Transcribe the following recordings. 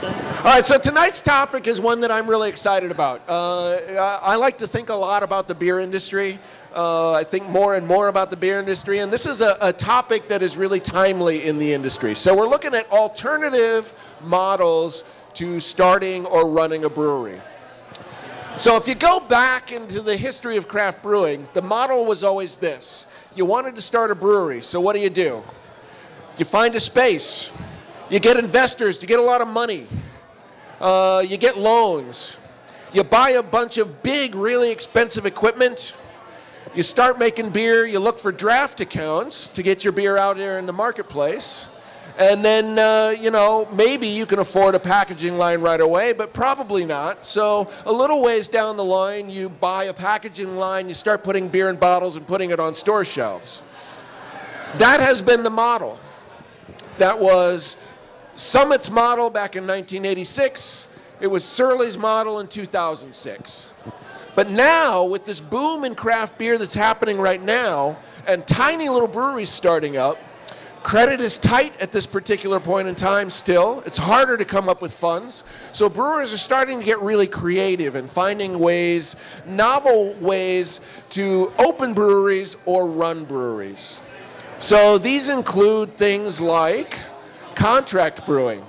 All right, so tonight's topic is one that I'm really excited about. I like to think a lot about the beer industry. I think more and more about the beer industry, and this is a topic that is really timely in the industry. So we're looking at alternative models to starting or running a brewery. So if you go back into the history of craft brewing, the model was always this. You wanted to start a brewery, so what do? You find a space. You get investors to get a lot of money. You get loans. You buy a bunch of big, really expensive equipment. You start making beer. You look for draft accounts to get your beer out there in the marketplace. And then, maybe you can afford a packaging line right away, but probably not. So a little ways down the line, you buy a packaging line. You start putting beer in bottles and putting it on store shelves. That has been the model. That was Summit's model back in 1986. It was Surly's model in 2006. But now, with this boom in craft beer that's happening right now, and tiny little breweries starting up, credit is tight at this particular point in time still. It's harder to come up with funds. So brewers are starting to get really creative and finding ways, novel ways to open breweries or run breweries. So these include things like contract brewing,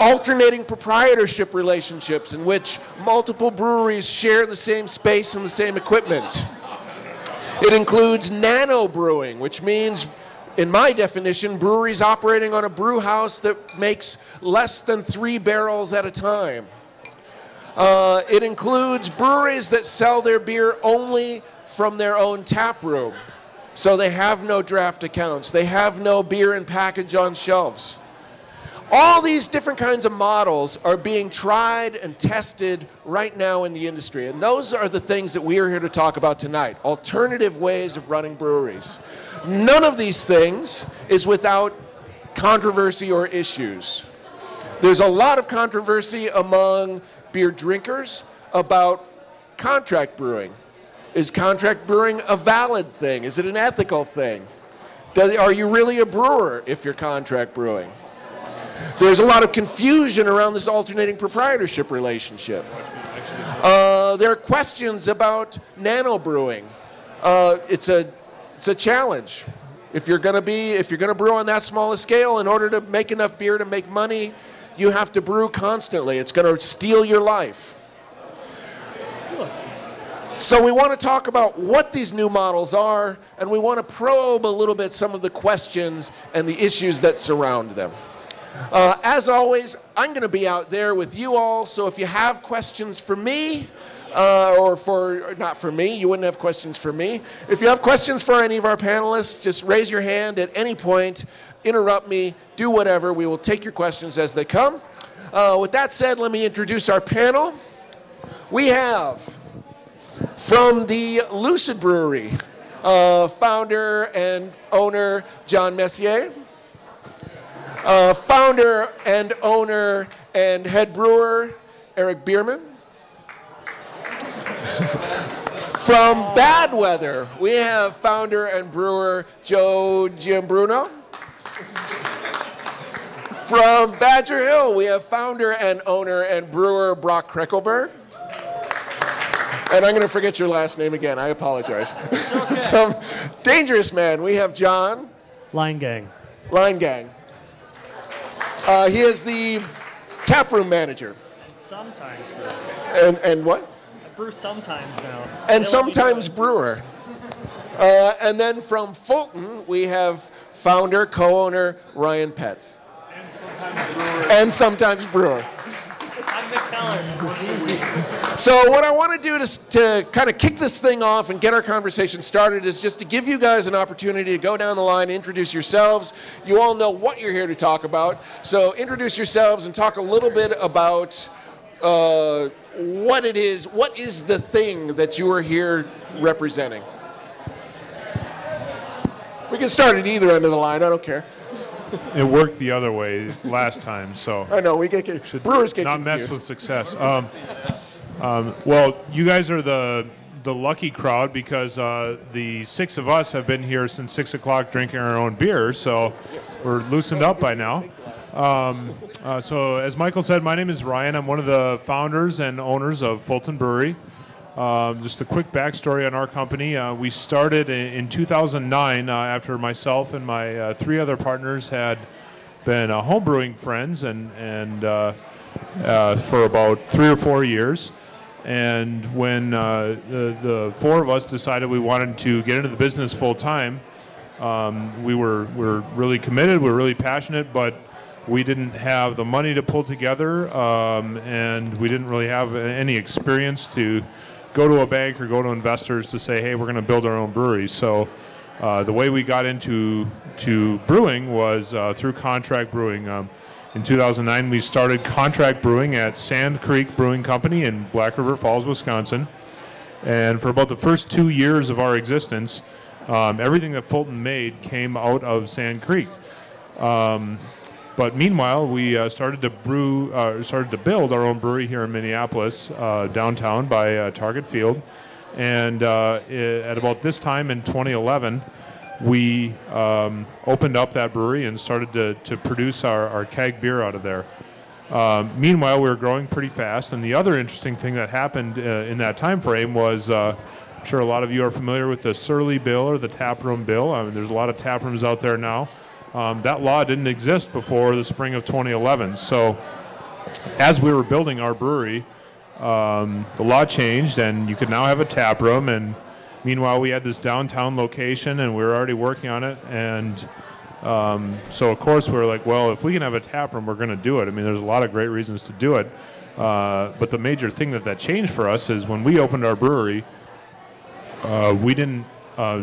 alternating proprietorship relationships in which multiple breweries share the same space and the same equipment. It includes nano brewing, which means, in my definition, breweries operating on a brew house that makes less than 3 barrels at a time. It includes breweries that sell their beer only from their own tap room. So they have no draft accounts. They have no beer and package on shelves. All these different kinds of models are being tried and tested right now in the industry. And those are the things that we are here to talk about tonight, alternative ways of running breweries. None of these things is without controversy or issues. There's a lot of controversy among beer drinkers about contract brewing. Is contract brewing a valid thing? Is it an ethical thing? Are you really a brewer if you're contract brewing? There's a lot of confusion around this alternating proprietorship relationship. There are questions about nano brewing. It's a challenge. If you're going to brew on that small a scale, in order to make enough beer to make money, you have to brew constantly. It's going to steal your life. So we want to talk about what these new models are, and we want to probe a little bit some of the questions and the issues that surround them. As always, I'm going to be out there with you all, so if you have questions for me, not for me, you wouldn't have questions for me. If you have questions for any of our panelists, just raise your hand at any point, interrupt me, do whatever. We will take your questions as they come. With that said, let me introduce our panel. We have, from the Lucid Brewery, founder and owner John Messier, founder and owner and head brewer Eric Bierman. From Bad Weather, we have founder and brewer Joe Giambruno. From Badger Hill, we have founder and owner and brewer Brock Kreckelberg. And I'm going to forget your last name again. I apologize. Okay. From Dangerous Man, we have John. Line Gang. Line Gang. He is the taproom manager. And sometimes brewer. And what? I brew sometimes now. And sometimes brewer. And then from Fulton, we have founder, co-owner Ryan Petz. And sometimes brewer. I'm McKellar. So what I want to do to kind of kick this thing off and get our conversation started is just to give you guys an opportunity to go down the line, introduce yourselves. You all know what you're here to talk about. So introduce yourselves and talk a little bit about what it is. What is the thing that you are here representing? We can start at either end of the line. I don't care. It worked the other way last time, so I know we get brewers get not confused. mess with success. Well, you guys are the lucky crowd because the 6 of us have been here since 6 o'clock drinking our own beer, so we're loosened up by now. So as Michael said, my name is Ryan. I'm one of the founders and owners of Fulton Brewery. Just a quick backstory on our company. We started in 2009 after myself and my 3 other partners had been homebrewing friends and for about 3 or 4 years. And when the 4 of us decided we wanted to get into the business full time, we were really committed, we were really passionate, but we didn't have the money to pull together, and we didn't really have any experience to go to a bank or go to investors to say, hey, we're going to build our own brewery. So the way we got into brewing was through contract brewing. In 2009, we started contract brewing at Sand Creek Brewing Company in Black River Falls, Wisconsin. And for about the first 2 years of our existence, everything that Fulton made came out of Sand Creek. But meanwhile, we started to build our own brewery here in Minneapolis, downtown by Target Field. And at about this time in 2011, we opened up that brewery and started to produce our keg beer out of there. Meanwhile, we were growing pretty fast. And the other interesting thing that happened in that time frame was, I'm sure a lot of you are familiar with the Surly Bill or the taproom bill. I mean, there's a lot of taprooms out there now. That law didn't exist before the spring of 2011. So as we were building our brewery, the law changed and you could now have a tap room. And meanwhile, we had this downtown location and we were already working on it. And so, of course, we were like, well, if we can have a tap room, we're going to do it. I mean, there's a lot of great reasons to do it. But the major thing that changed for us is when we opened our brewery, we didn't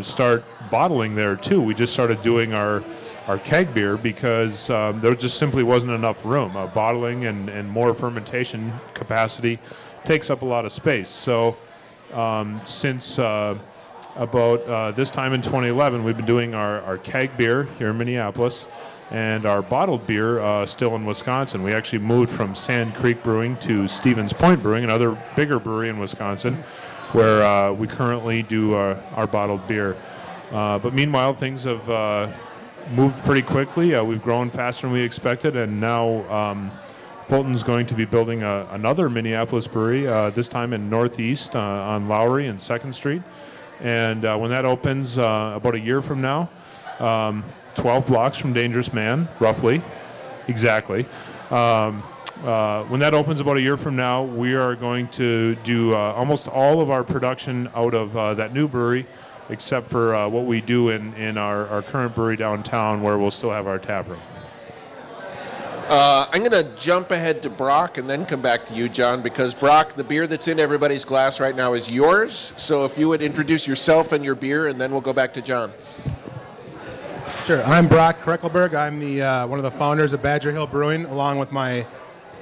start bottling there, too. We just started doing our keg beer because there just simply wasn't enough room. Bottling and more fermentation capacity takes up a lot of space. So since about this time in 2011, we've been doing our keg beer here in Minneapolis and our bottled beer still in Wisconsin. We actually moved from Sand Creek Brewing to Stevens Point Brewing, another bigger brewery in Wisconsin, where we currently do our bottled beer. But meanwhile, things have moved pretty quickly. We've grown faster than we expected, and now Fulton's going to be building another Minneapolis brewery, this time in Northeast on Lowry and 2nd Street. And when that opens about a year from now, 12 blocks from Dangerous Man, roughly, exactly. When that opens about a year from now, we are going to do almost all of our production out of that new brewery, except for what we do in our current brewery downtown, where we'll still have our tap room. I'm going to jump ahead to Brock and then come back to you, John, because Brock, the beer that's in everybody's glass right now is yours. So if you would introduce yourself and your beer, and then we'll go back to John. Sure. I'm Brock Kreckelberg. I'm the one of the founders of Badger Hill Brewing, along with my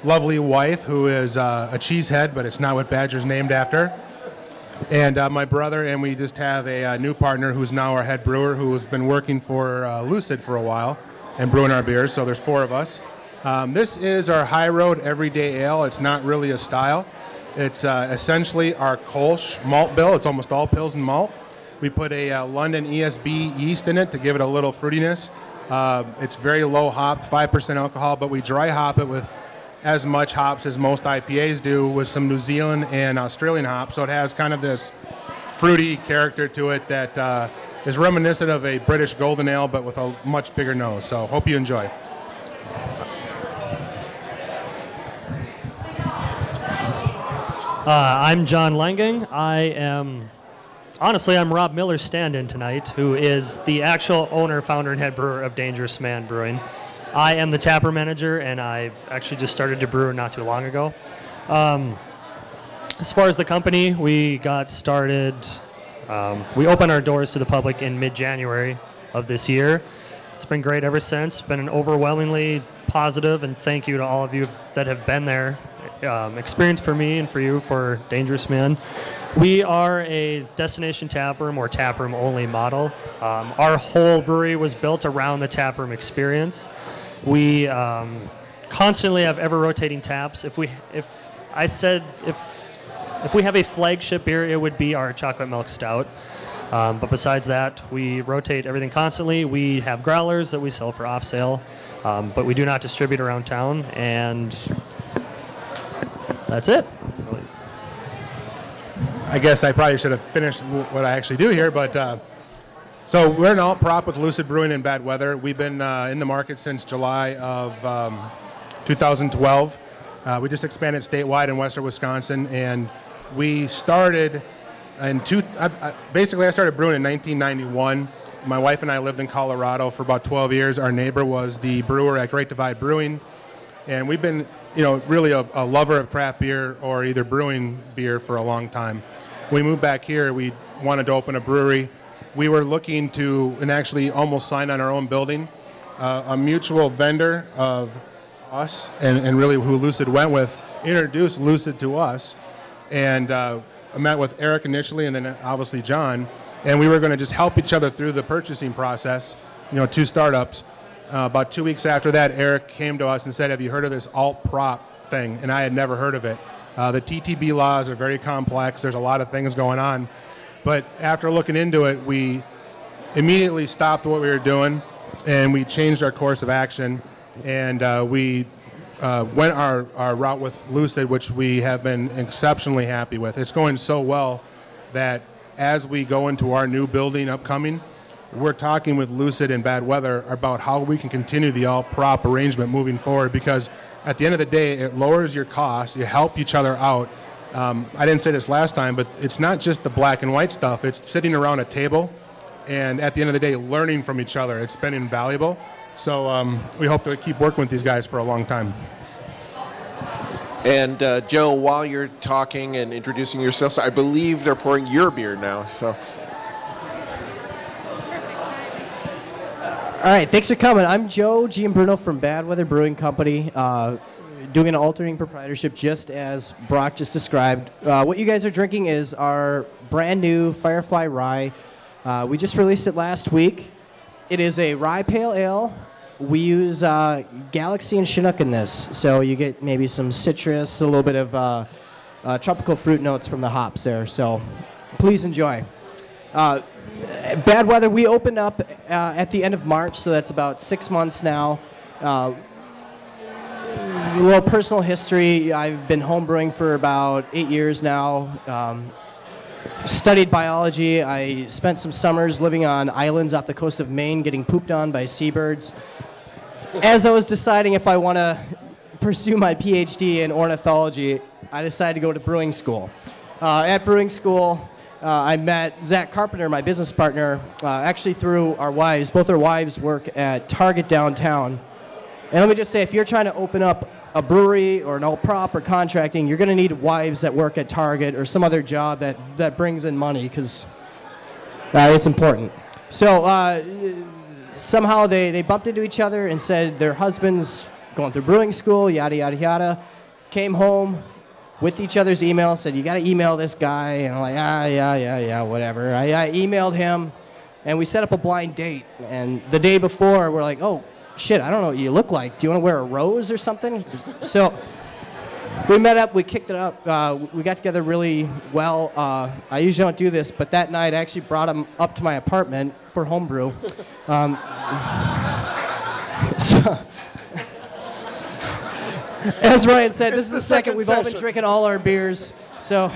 lovely wife, who is a cheesehead, but it's not what Badger's named after. And my brother, and we just have a new partner who's now our head brewer, who has been working for Lucid for a while and brewing our beers. So there's 4 of us. This is our High Road Everyday Ale. It's not really a style. It's essentially our Kolsch malt bill. It's almost all Pilsen malt. We put a London ESB yeast in it to give it a little fruitiness. It's very low hop, 5% alcohol, but we dry hop it with as much hops as most IPAs do, with some New Zealand and Australian hops. So it has kind of this fruity character to it that is reminiscent of a British golden ale, but with a much bigger nose. So hope you enjoy. I'm John Langang. I'm Rob Miller's stand-in tonight, who is the actual owner, founder, and head brewer of Dangerous Man Brewing. I am the tapper manager, and I've actually just started to brew not too long ago. As far as the company, we got started, we opened our doors to the public in mid-January of this year. It's been great ever since. It's been an overwhelmingly positive, and thank you to all of you that have been there. Experience for me and for you for Dangerous Man. We are a destination taproom or taproom only model. Our whole brewery was built around the taproom experience. We constantly have ever rotating taps. If we have a flagship beer, it would be our chocolate milk stout. But besides that, we rotate everything constantly. We have growlers that we sell for off sale, but we do not distribute around town, and that's it. Really. I guess I probably should have finished what I actually do here, but so we're an alt prop with Lucid Brewing in Bad Weather. We've been in the market since July of 2012. We just expanded statewide in western Wisconsin, and we started basically I started brewing in 1991. My wife and I lived in Colorado for about 12 years. Our neighbor was the brewer at Great Divide Brewing, and we've been, really a lover of craft beer or either brewing beer for a long time. When we moved back here, we wanted to open a brewery. We were looking to, and actually almost signed on our own building. A mutual vendor of us, and really who Lucid went with, introduced Lucid to us, and I met with Eric initially, and then obviously John, and we were going to just help each other through the purchasing process, two startups. About 2 weeks after that, Eric came to us and said, have you heard of this alt prop thing? And I had never heard of it. The TTB laws are very complex. There's a lot of things going on. But after looking into it, we immediately stopped what we were doing, and we changed our course of action, and we went our route with Lucid, which we have been exceptionally happy with. It's going so well that as we go into our new building upcoming, we're talking with Lucid in Bad Weather about how we can continue the all-prop arrangement moving forward, because at the end of the day, it lowers your costs, you help each other out. I didn't say this last time, but it's not just the black and white stuff. It's sitting around a table and at the end of the day, learning from each other. It's been invaluable. So we hope to keep working with these guys for a long time. And Joe, while you're talking and introducing yourself, I believe they're pouring your beer now. So, all right, thanks for coming. I'm Joe Giambruno from Bad Weather Brewing Company, doing an alternating proprietorship just as Brock just described. What you guys are drinking is our brand new Firefly Rye. We just released it last week. It is a rye pale ale. We use Galaxy and Chinook in this, so you get maybe some citrus, a little bit of tropical fruit notes from the hops there. So please enjoy. Bad Weather, we opened up at the end of March, so that's about 6 months now. A little personal history, I've been homebrewing for about 8 years now. Studied biology. I spent some summers living on islands off the coast of Maine getting pooped on by seabirds. As I was deciding if I want to pursue my PhD in ornithology, I decided to go to brewing school. At brewing school, I met Zach Carpenter, my business partner, actually through our wives. Both our wives work at Target downtown. And let me just say, if you're trying to open up a brewery or an alt prop or contracting, you're going to need wives that work at Target or some other job that brings in money, because it's important. So somehow they bumped into each other and said their husbands going through brewing school, yada, yada, yada, came home with each other's email, said, you got to email this guy. And I'm like, yeah, whatever. I emailed him, and we set up a blind date. And the day before, we're like, oh, shit, I don't know what you look like. Do you want to wear a rose or something? So we met up, we kicked it up. We got together really well. I usually don't do this, but that night I actually brought him up to my apartment for homebrew. So, as Ryan said, this is the second we've all been drinking all our beers. So,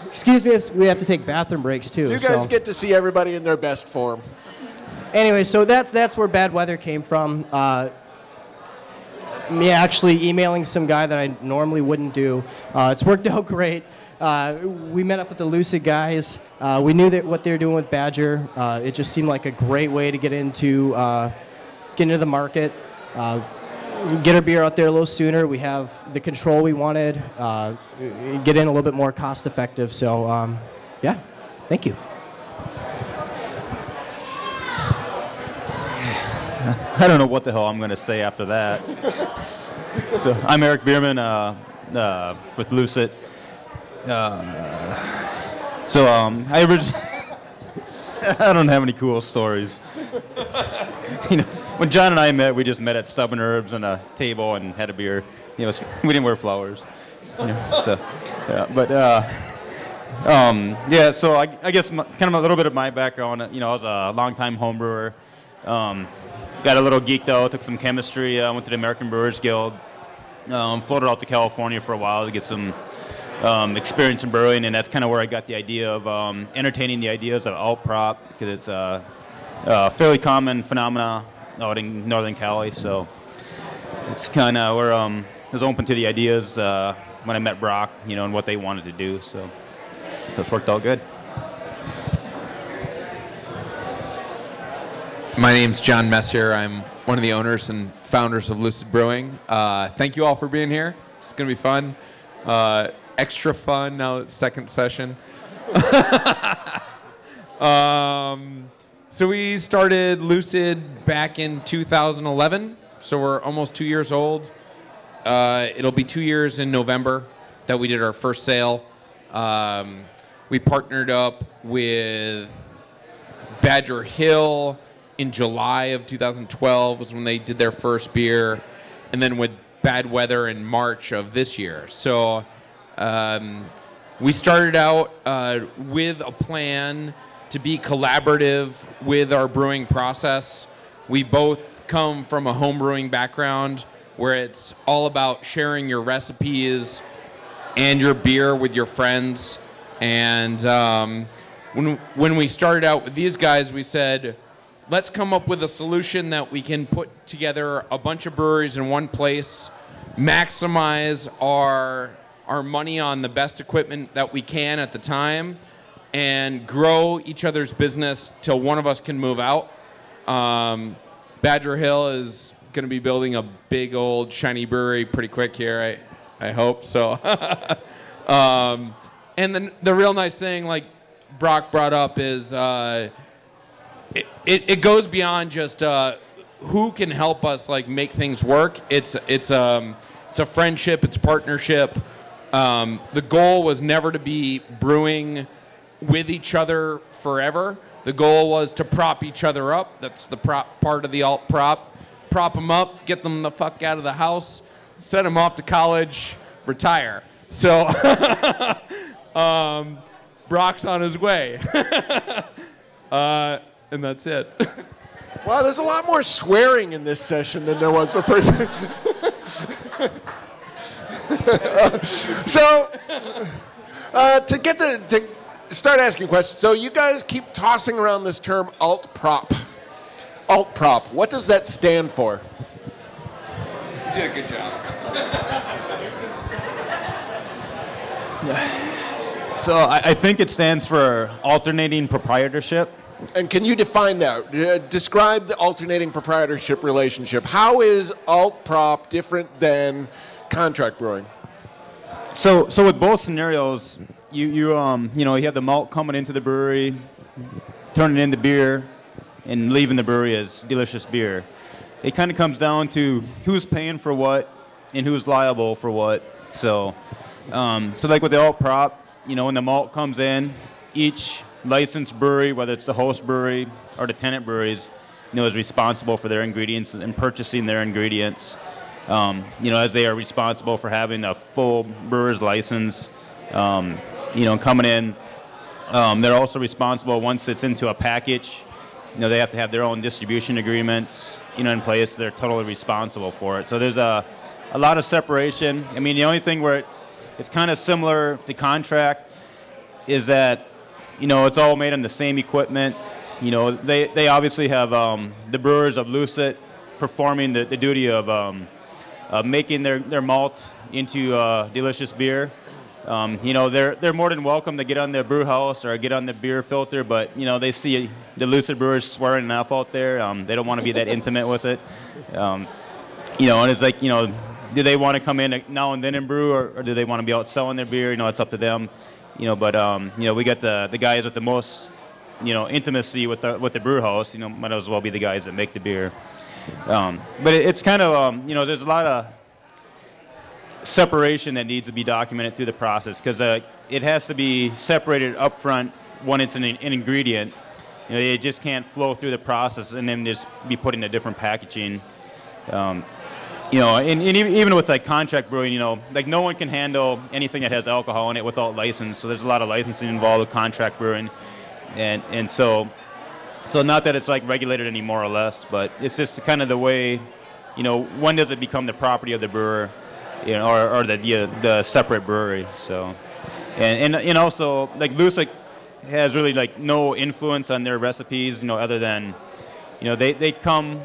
excuse me if we have to take bathroom breaks too. You guys get to see everybody in their best form. Anyway, so that's where Bad Weather came from. Me actually emailing some guy that I normally wouldn't do. It's worked out great. We met up with the Lucid guys. We knew that what they were doing with Badger. It just seemed like a great way to get into the market. Get our beer out there a little sooner. We have the control we wanted. Get in a little bit more cost effective. So, yeah, thank you. I don't know what the hell I'm going to say after that. So I'm Eric Bierman with Lucid. I originally I don't have any cool stories. When John and I met, we just met at Stubborn Herbs on a table and had a beer. We didn't wear flowers. Yeah, so I guess kind of a little bit of my background. You know, I was a longtime home brewer. Got a little geeked out, took some chemistry, went to the American Brewers Guild, floated out to California for a while to get some experience in brewing, and that's kind of where I got the idea of entertaining the ideas of alt prop, because it's a fairly common phenomena out in Northern Cali. So it's kind of where I was open to the ideas when I met Brock, you know, and what they wanted to do. So it's worked out good. My name's John Messier. I'm one of the owners and founders of Lucid Brewing. Thank you all for being here. It's going to be fun. Extra fun now, second session. So we started Lucid back in 2011. So we're almost 2 years old. It'll be 2 years in November that we did our first sale. We partnered up with Badger Hill in July of 2012 was when they did their first beer, and then with Bad Weather in March of this year. So we started out with a plan to be collaborative with our brewing process. We both come from a home brewing background where it's all about sharing your recipes and your beer with your friends. And when we started out with these guys, we said, let's come up with a solution that we can put together a bunch of breweries in one place, maximize our money on the best equipment that we can at the time, and grow each other's business till one of us can move out. Badger Hill is going to be building a big old shiny brewery pretty quick here, I hope so. And then the real nice thing, like Brock brought up, is it goes beyond just who can help us like make things work. It's a friendship, it's a partnership. The goal was never to be brewing with each other forever. The goal was to prop each other up. That's the prop part of the alt prop. Prop them up, get them the fuck out of the house, send them off to college, retire. So Brock's on his way. And that's it. Wow, there's a lot more swearing in this session than there was the first. So, to start asking questions. So you guys keep tossing around this term alt prop. Alt prop. What does that stand for? You did a good job. So I think it stands for alternating proprietorship. And can you define that? Describe the alternating proprietorship relationship. How is alt prop different than contract brewing? So with both scenarios, you have the malt coming into the brewery, turning it into beer, and leaving the brewery as delicious beer. It kind of comes down to who's paying for what and who's liable for what. So like with the alt prop, when the malt comes in, each licensed brewery, whether it's the host brewery or the tenant breweries, is responsible for their ingredients and purchasing their ingredients. As they are responsible for having a full brewer's license, coming in. They're also responsible once it's into a package. They have to have their own distribution agreements, in place. They're totally responsible for it. So there's a lot of separation. I mean, the only thing where it's kind of similar to contract is that, it's all made on the same equipment. They obviously have the brewers of Lucid performing the duty of making their malt into delicious beer. They're more than welcome to get on their brew house or get on the beer filter, but they see the Lucid brewers swearing enough out there. They don't want to be that intimate with it. And it's like, do they want to come in now and then and brew, or do they want to be out selling their beer? It's up to them. But we got the guys with the most, intimacy with the brew house. Might as well be the guys that make the beer. But it's kind of, there's a lot of separation that needs to be documented through the process, because it has to be separated up front when it's an ingredient. It just can't flow through the process and then just be put in a different packaging. you know, and even with like contract brewing, you know, like no one can handle anything that has alcohol in it without license. So there's a lot of licensing involved with contract brewing, and so not that it's like regulated any more or less, but it's just kind of the way, you know, when does it become the property of the brewer, you know, or the separate brewery. So, and also like Lucid has really like no influence on their recipes, you know, other than, you know, they come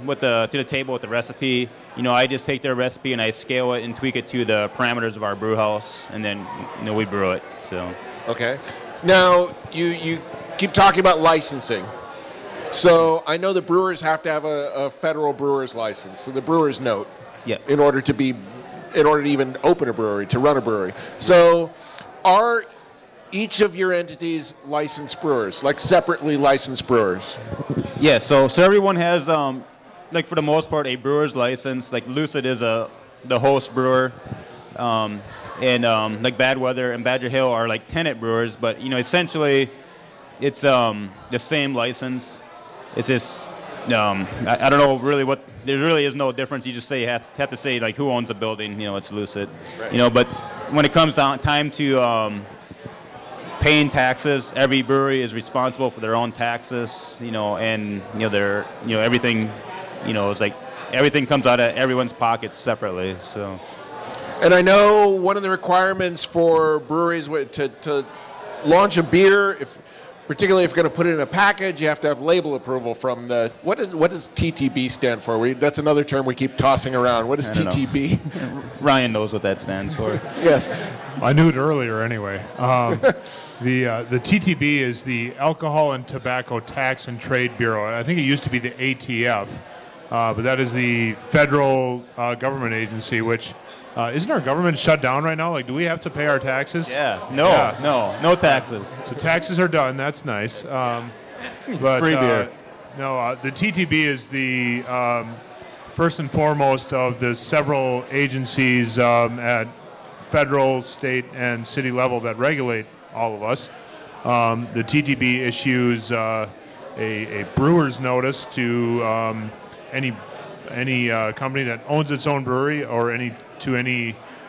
to the table with the recipe. You know, I just take their recipe and I scale it and tweak it to the parameters of our brew house, and then, you know, we brew it. So. Okay. Now, you keep talking about licensing. So I know the brewers have to have a federal brewer's license, so the brewer's note, Yeah. in order to even open a brewery, to run a brewery. So are each of your entities licensed brewers, like separately licensed brewers? Yeah, so everyone has, like for the most part, a brewer's license. Like Lucid is the host brewer, and like Bad Weather and Badger Hill are like tenant brewers. But you know, essentially, it's the same license. It's just I don't know really what. There really is no difference. You just have to say like who owns the building. You know, it's Lucid. Right. You know, but when it comes down time to paying taxes, every brewery is responsible for their own taxes. You know, and you know everything. You know, it's like everything comes out of everyone's pockets separately. So. And I know one of the requirements for breweries to launch a beer, particularly if you're going to put it in a package, you have to have label approval from the. What does TTB stand for? That's another term we keep tossing around. What is TTB? Ryan knows what that stands for. Yes. I knew it earlier anyway. The TTB is the Alcohol and Tobacco Tax and Trade Bureau. I think it used to be the ATF, but that is the federal government agency, which isn't our government shut down right now? Like, do we have to pay our taxes? Yeah. No taxes. So taxes are done. That's nice. But free beer. The TTB is the first and foremost of the several agencies at federal, state, and city level that regulate all of us. The TTB issues a brewer's notice to any company that owns its own brewery or any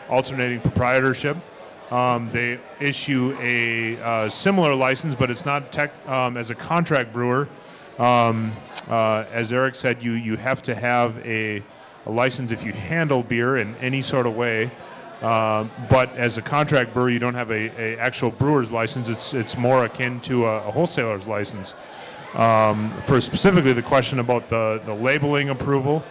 alternating proprietorship. They issue a similar license, but it's not as a contract brewer. As Eric said, you have to have a license if you handle beer in any sort of way. But as a contract brewer, you don't have a actual brewer's license. It's more akin to a wholesaler's license. For specifically the question about the labeling approval,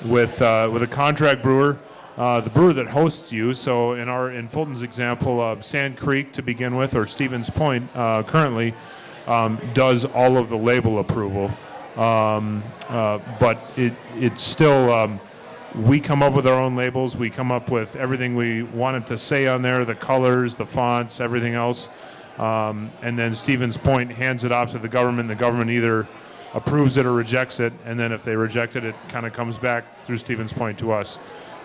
with a contract brewer, the brewer that hosts you. So in Fulton's example, Sand Creek to begin with, or Stevens Point currently does all of the label approval, but it's still. We come up with our own labels. We come up with everything we wanted to say on there, the colors, the fonts, everything else. And then Stevens Point hands it off to the government. The government either approves it or rejects it. And then if they reject it, it kind of comes back through Stevens Point to us.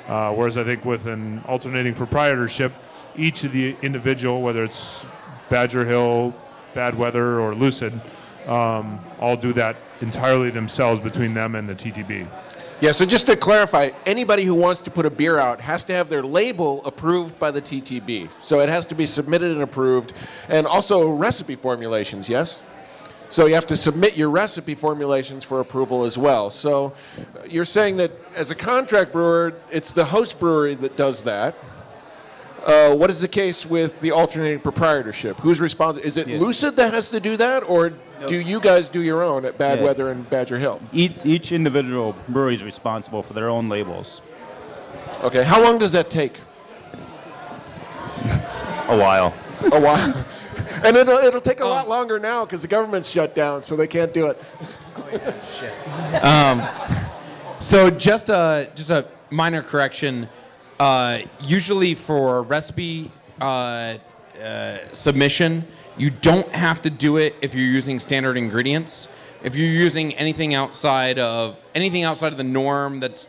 Whereas I think with an alternating proprietorship, each of the individual, whether it's Badger Hill, Bad Weather, or Lucid, all do that entirely themselves between them and the TTB. Yeah, so just to clarify, anybody who wants to put a beer out has to have their label approved by the TTB. So it has to be submitted and approved. And also recipe formulations, yes? So you have to submit your recipe formulations for approval as well. So you're saying that as a contract brewer, it's the host brewery that does that. What is the case with the alternating proprietorship? Who's responsible? Is it Lucid that has to do that, or do you guys do your own at Bad Weather and Badger Hill? Each individual brewery is responsible for their own labels. Okay, how long does that take? A while. A while. And it'll take a lot longer now because the government's shut down, so they can't do it. So just a minor correction. Usually for recipe submission, you don't have to do it if you're using standard ingredients. If you're using anything outside of the norm that's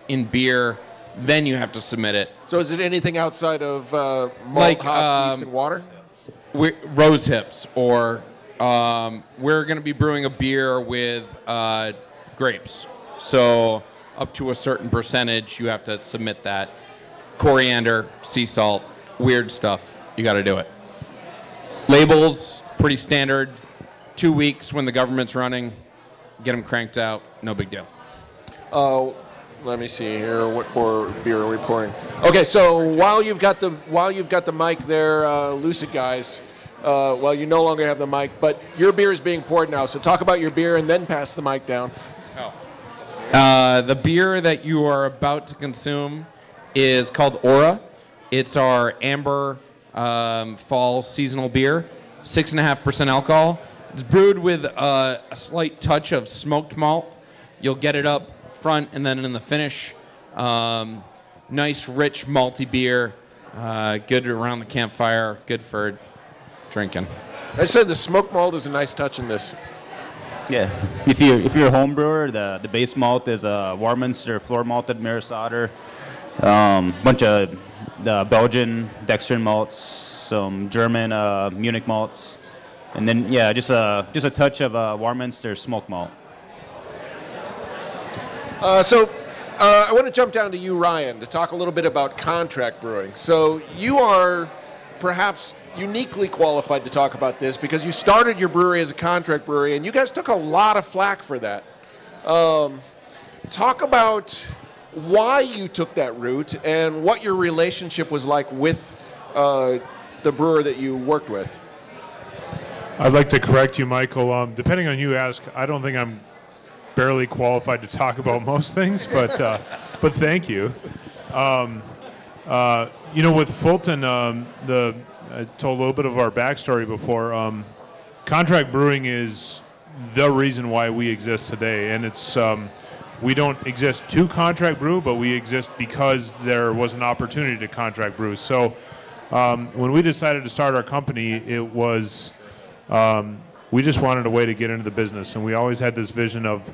in beer, then you have to submit it. So is it anything outside of malt, hops, yeast, and water? Rose hips, or we're going to be brewing a beer with grapes. So up to a certain percentage, you have to submit that. Coriander, sea salt, weird stuff. You got to do it. Labels, pretty standard. 2 weeks when the government's running, get them cranked out, no big deal. Let me see here. What more beer are we pouring? Okay, so while you've got the mic there, Lucid guys. Well, you no longer have the mic, but your beer is being poured now. So talk about your beer and then pass the mic down. The beer that you are about to consume is called Aura. It's our amber fall seasonal beer, 6.5% alcohol. It's brewed with a slight touch of smoked malt. You'll get it up front and then in the finish. Nice, rich, malty beer. Good around the campfire. Good for drinking. I said the smoked malt is a nice touch in this. Yeah. If you're a home brewer, the base malt is a Warminster floor malted Maris Otter, bunch of the Belgian Dextrin malts, some German Munich malts, and then just a touch of Warminster smoked malt. I want to jump down to you, Ryan, to talk a little bit about contract brewing. So you are perhaps uniquely qualified to talk about this because you started your brewery as a contract brewery, and you guys took a lot of flack for that. Talk about why you took that route and what your relationship was like with the brewer that you worked with. I'd like to correct you, Michael. Depending on who you ask, I don't think I'm barely qualified to talk about most things, but thank you. With Fulton, I told a little bit of our backstory before. Contract brewing is the reason why we exist today, and it's we don't exist to contract brew, but we exist because there was an opportunity to contract brew. So when we decided to start our company, it was we just wanted a way to get into the business, and we always had this vision of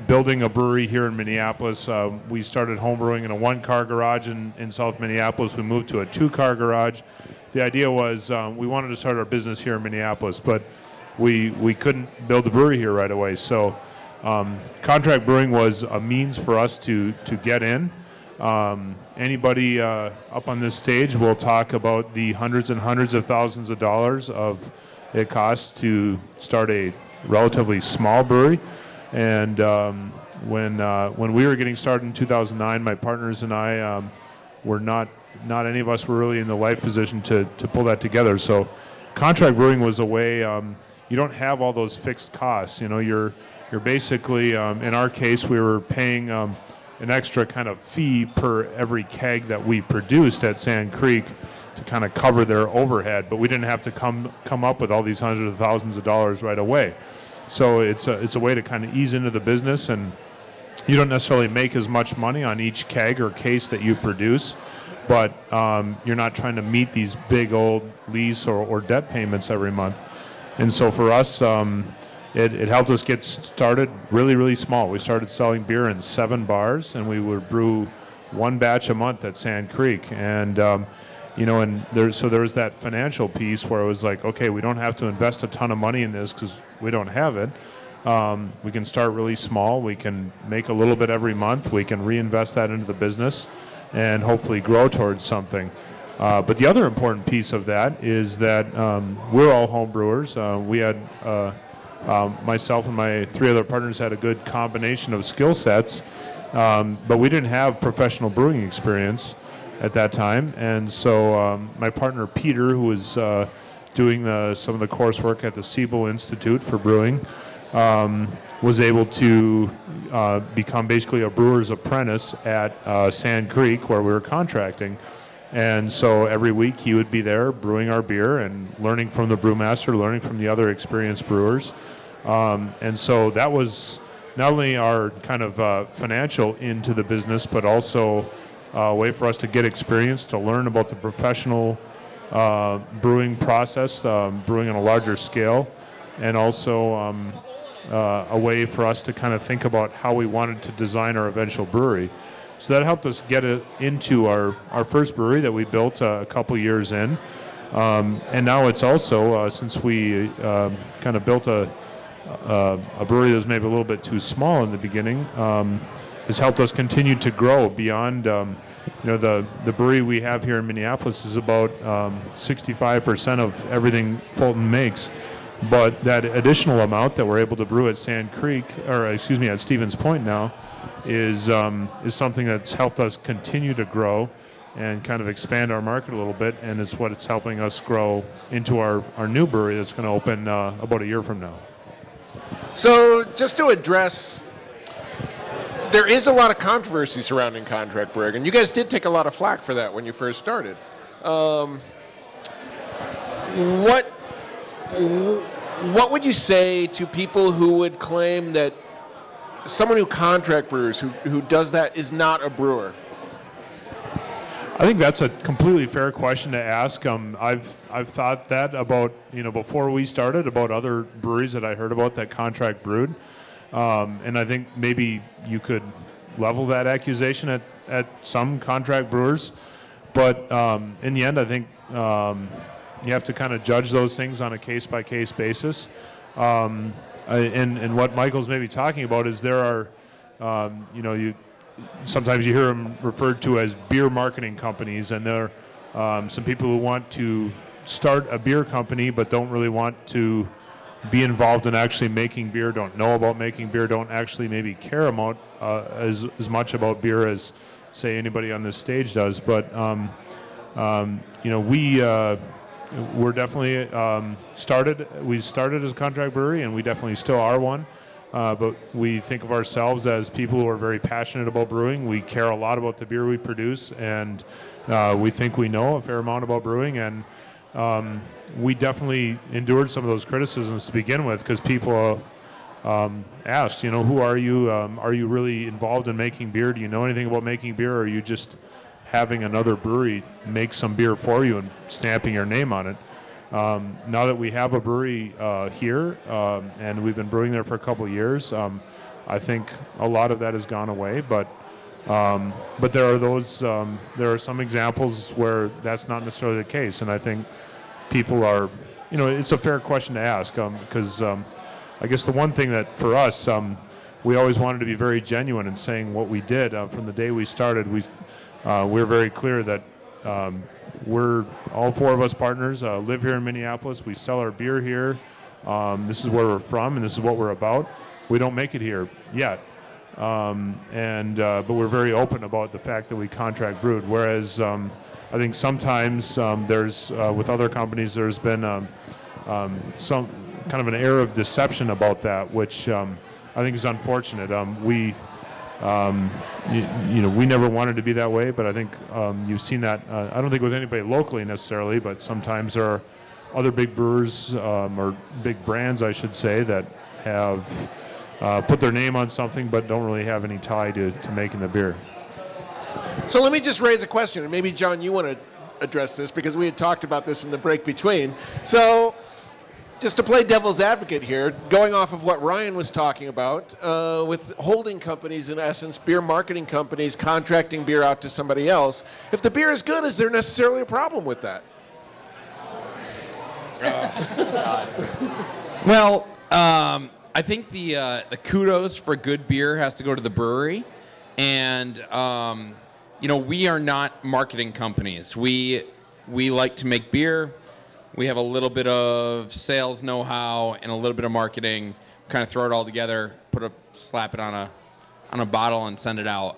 building a brewery here in Minneapolis. We started homebrewing in a one-car garage in South Minneapolis. We moved to a two-car garage. The idea was we wanted to start our business here in Minneapolis, but we couldn't build a brewery here right away. So contract brewing was a means for us to get in. Anybody up on this stage will talk about the hundreds and hundreds of thousands of dollars of it costs to start a relatively small brewery. And when we were getting started in 2009, my partners and I were not any of us were really in the life position to pull that together. So contract brewing was a way you don't have all those fixed costs. You're basically in our case we were paying an extra kind of fee per every keg that we produced at Sand Creek to kind of cover their overhead, but we didn't have to come up with all these hundreds of thousands of dollars right away. So it's a way to kind of ease into the business, and you don't necessarily make as much money on each keg or case that you produce, but you're not trying to meet these big old lease or debt payments every month. And so for us, it helped us get started really, really small. We started selling beer in 7 bars, and we would brew 1 batch a month at Sand Creek. And there was that financial piece where it was like, okay, we don't have to invest a ton of money in this because we don't have it. We can start really small. We can make a little bit every month. We can reinvest that into the business and hopefully grow towards something. But the other important piece of that is that we're all home brewers. We had myself and my 3 other partners had a good combination of skill sets, but we didn't have professional brewing experience at that time. And so my partner Peter, who was doing some of the coursework at the Siebel Institute for Brewing, was able to become basically a brewer's apprentice at Sand Creek, where we were contracting. And so every week he would be there brewing our beer and learning from the brewmaster, learning from the other experienced brewers. And so that was not only our kind of financial into the business, but also a way for us to get experience, to learn about the professional brewing process, brewing on a larger scale, and also a way for us to kind of think about how we wanted to design our eventual brewery. So that helped us get into our first brewery that we built a couple years in. And now it's also, since we kind of built a brewery that was maybe a little bit too small in the beginning, has helped us continue to grow beyond. The brewery we have here in Minneapolis is about 65% of everything Fulton makes. But that additional amount that we're able to brew at at Stevens Point now is something that's helped us continue to grow and kind of expand our market a little bit, and it's what it's helping us grow into our new brewery that's going to open about a year from now. So just to address, there is a lot of controversy surrounding contract brewing, and you guys did take a lot of flack for that when you first started. What would you say to people who would claim that someone who contract brews, who does that, is not a brewer? I think that's a completely fair question to ask. I've thought that about, before we started, about other breweries that I heard about that contract brewed. And I think maybe you could level that accusation at some contract brewers. But in the end, I think you have to kind of judge those things on a case-by-case basis. And what Michael's maybe talking about is there are, sometimes you hear them referred to as beer marketing companies, and there are some people who want to start a beer company but don't really want to be involved in actually making beer, don't know about making beer, don't actually maybe care about as much about beer as, say, anybody on this stage does. But we're definitely we started as a contract brewery, and we definitely still are one. But we think of ourselves as people who are very passionate about brewing. We care a lot about the beer we produce, and we think we know a fair amount about brewing. And we definitely endured some of those criticisms to begin with, because people asked, who are you? Are you really involved in making beer? Do you know anything about making beer? Or are you just having another brewery make some beer for you and stamping your name on it? Now that we have a brewery here, and we've been brewing there for a couple of years, I think a lot of that has gone away. But there are some examples where that's not necessarily the case, and I think people are, it's a fair question to ask, because I guess the one thing that for us, we always wanted to be very genuine in saying what we did. From the day we started, we're very clear that we're all four of us partners live here in Minneapolis. We sell our beer here. This is where we're from, and this is what we're about. We don't make it here yet, but we're very open about the fact that we contract brewed. Whereas I think sometimes there's with other companies there's been some kind of an air of deception about that, which I think is unfortunate. We never wanted to be that way, but I think you've seen that. I don't think with anybody locally necessarily, but sometimes there are other big brewers or big brands, I should say, that have put their name on something but don't really have any tie to making the beer. So let me just raise a question, and maybe, John, you want to address this, because we had talked about this in the break between. So just to play devil's advocate here, going off of what Ryan was talking about, with holding companies, in essence, beer marketing companies, contracting beer out to somebody else, if the beer is good, is there necessarily a problem with that? Well, I think the kudos for good beer has to go to the brewery. And, we are not marketing companies. We like to make beer. We have a little bit of sales know-how and a little bit of marketing. Kind of throw it all together, slap it on a bottle, and send it out.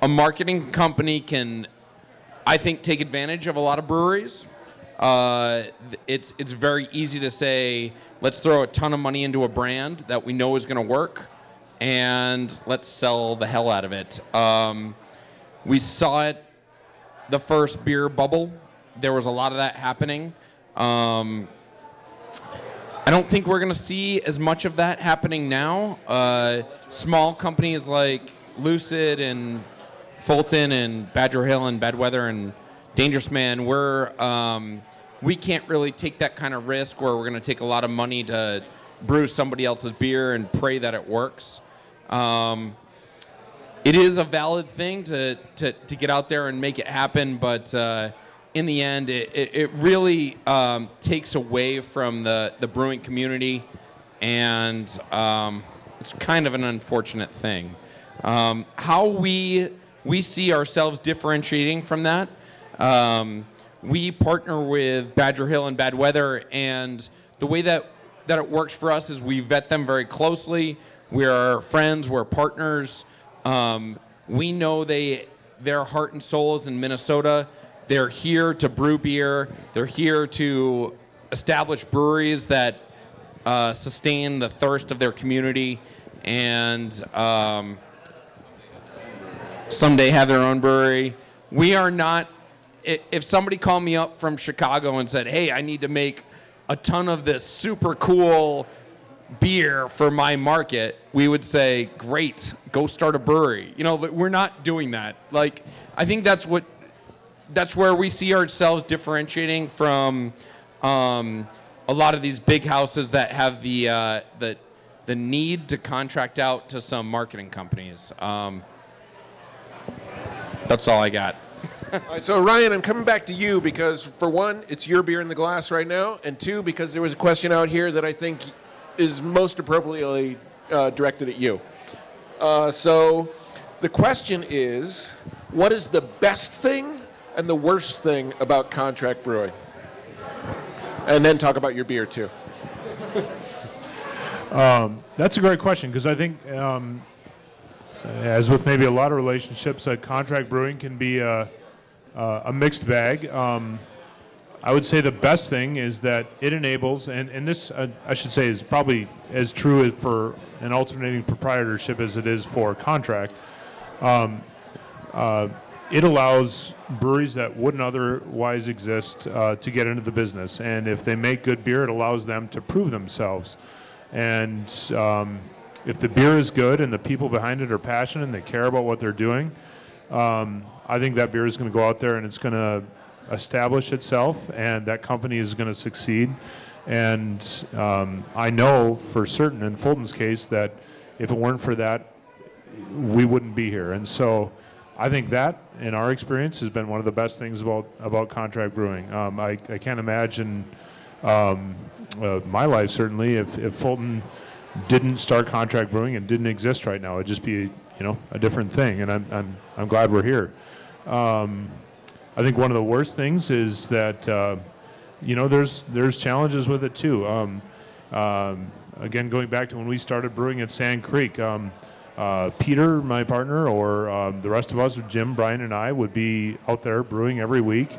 A marketing company can, I think, take advantage of a lot of breweries. It's very easy to say, let's throw a ton of money into a brand that we know is going to work, and let's sell the hell out of it. We saw it the first beer bubble. There was a lot of that happening. I don't think we're going to see as much of that happening now. Small companies like Lucid and Fulton and Badger Hill and Bedweather and Dangerous Man, we can't really take that kind of risk where we're going to take a lot of money to brew somebody else's beer and pray that it works. It is a valid thing to get out there and make it happen, but in the end, it really takes away from the brewing community, and it's kind of an unfortunate thing. How we see ourselves differentiating from that, we partner with Badger Hill and Bad Weather, and the way that it works for us is we vet them very closely. We're friends, we're partners. We know their heart and soul is in Minnesota. They're here to brew beer. They're here to establish breweries that sustain the thirst of their community, and someday have their own brewery. We are not, if somebody called me up from Chicago and said, hey, I need to make a ton of this super cool beer for my market, we would say, great, go start a brewery. You know, but we're not doing that. Like, I think that's where we see ourselves differentiating from a lot of these big houses that have the need to contract out to some marketing companies. That's all I got. All right, so Ryan, I'm coming back to you because, for one, it's your beer in the glass right now, and two, because there was a question out here that I think is most appropriately directed at you. So the question is, what is the best thing and the worst thing about contract brewing? And then talk about your beer, too. That's a great question, because I think, as with maybe a lot of relationships, contract brewing can be a mixed bag. I would say the best thing is that it enables, and this I should say is probably as true for an alternating proprietorship as it is for contract. It allows breweries that wouldn't otherwise exist to get into the business, and if they make good beer, it allows them to prove themselves. And if the beer is good and the people behind it are passionate and they care about what they're doing, I think that beer is going to go out there and it's going to establish itself, and that company is going to succeed. And I know for certain in Fulton's case that if it weren't for that, we wouldn't be here. And so I think that, in our experience, has been one of the best things about contract brewing. I can't imagine my life, certainly, if Fulton didn't start contract brewing and didn't exist right now. It'd just be, a different thing. And I'm glad we're here. I think one of the worst things is that, there's challenges with it too. Again, going back to when we started brewing at Sand Creek, Peter, my partner, or the rest of us, Jim, Brian, and I, would be out there brewing every week,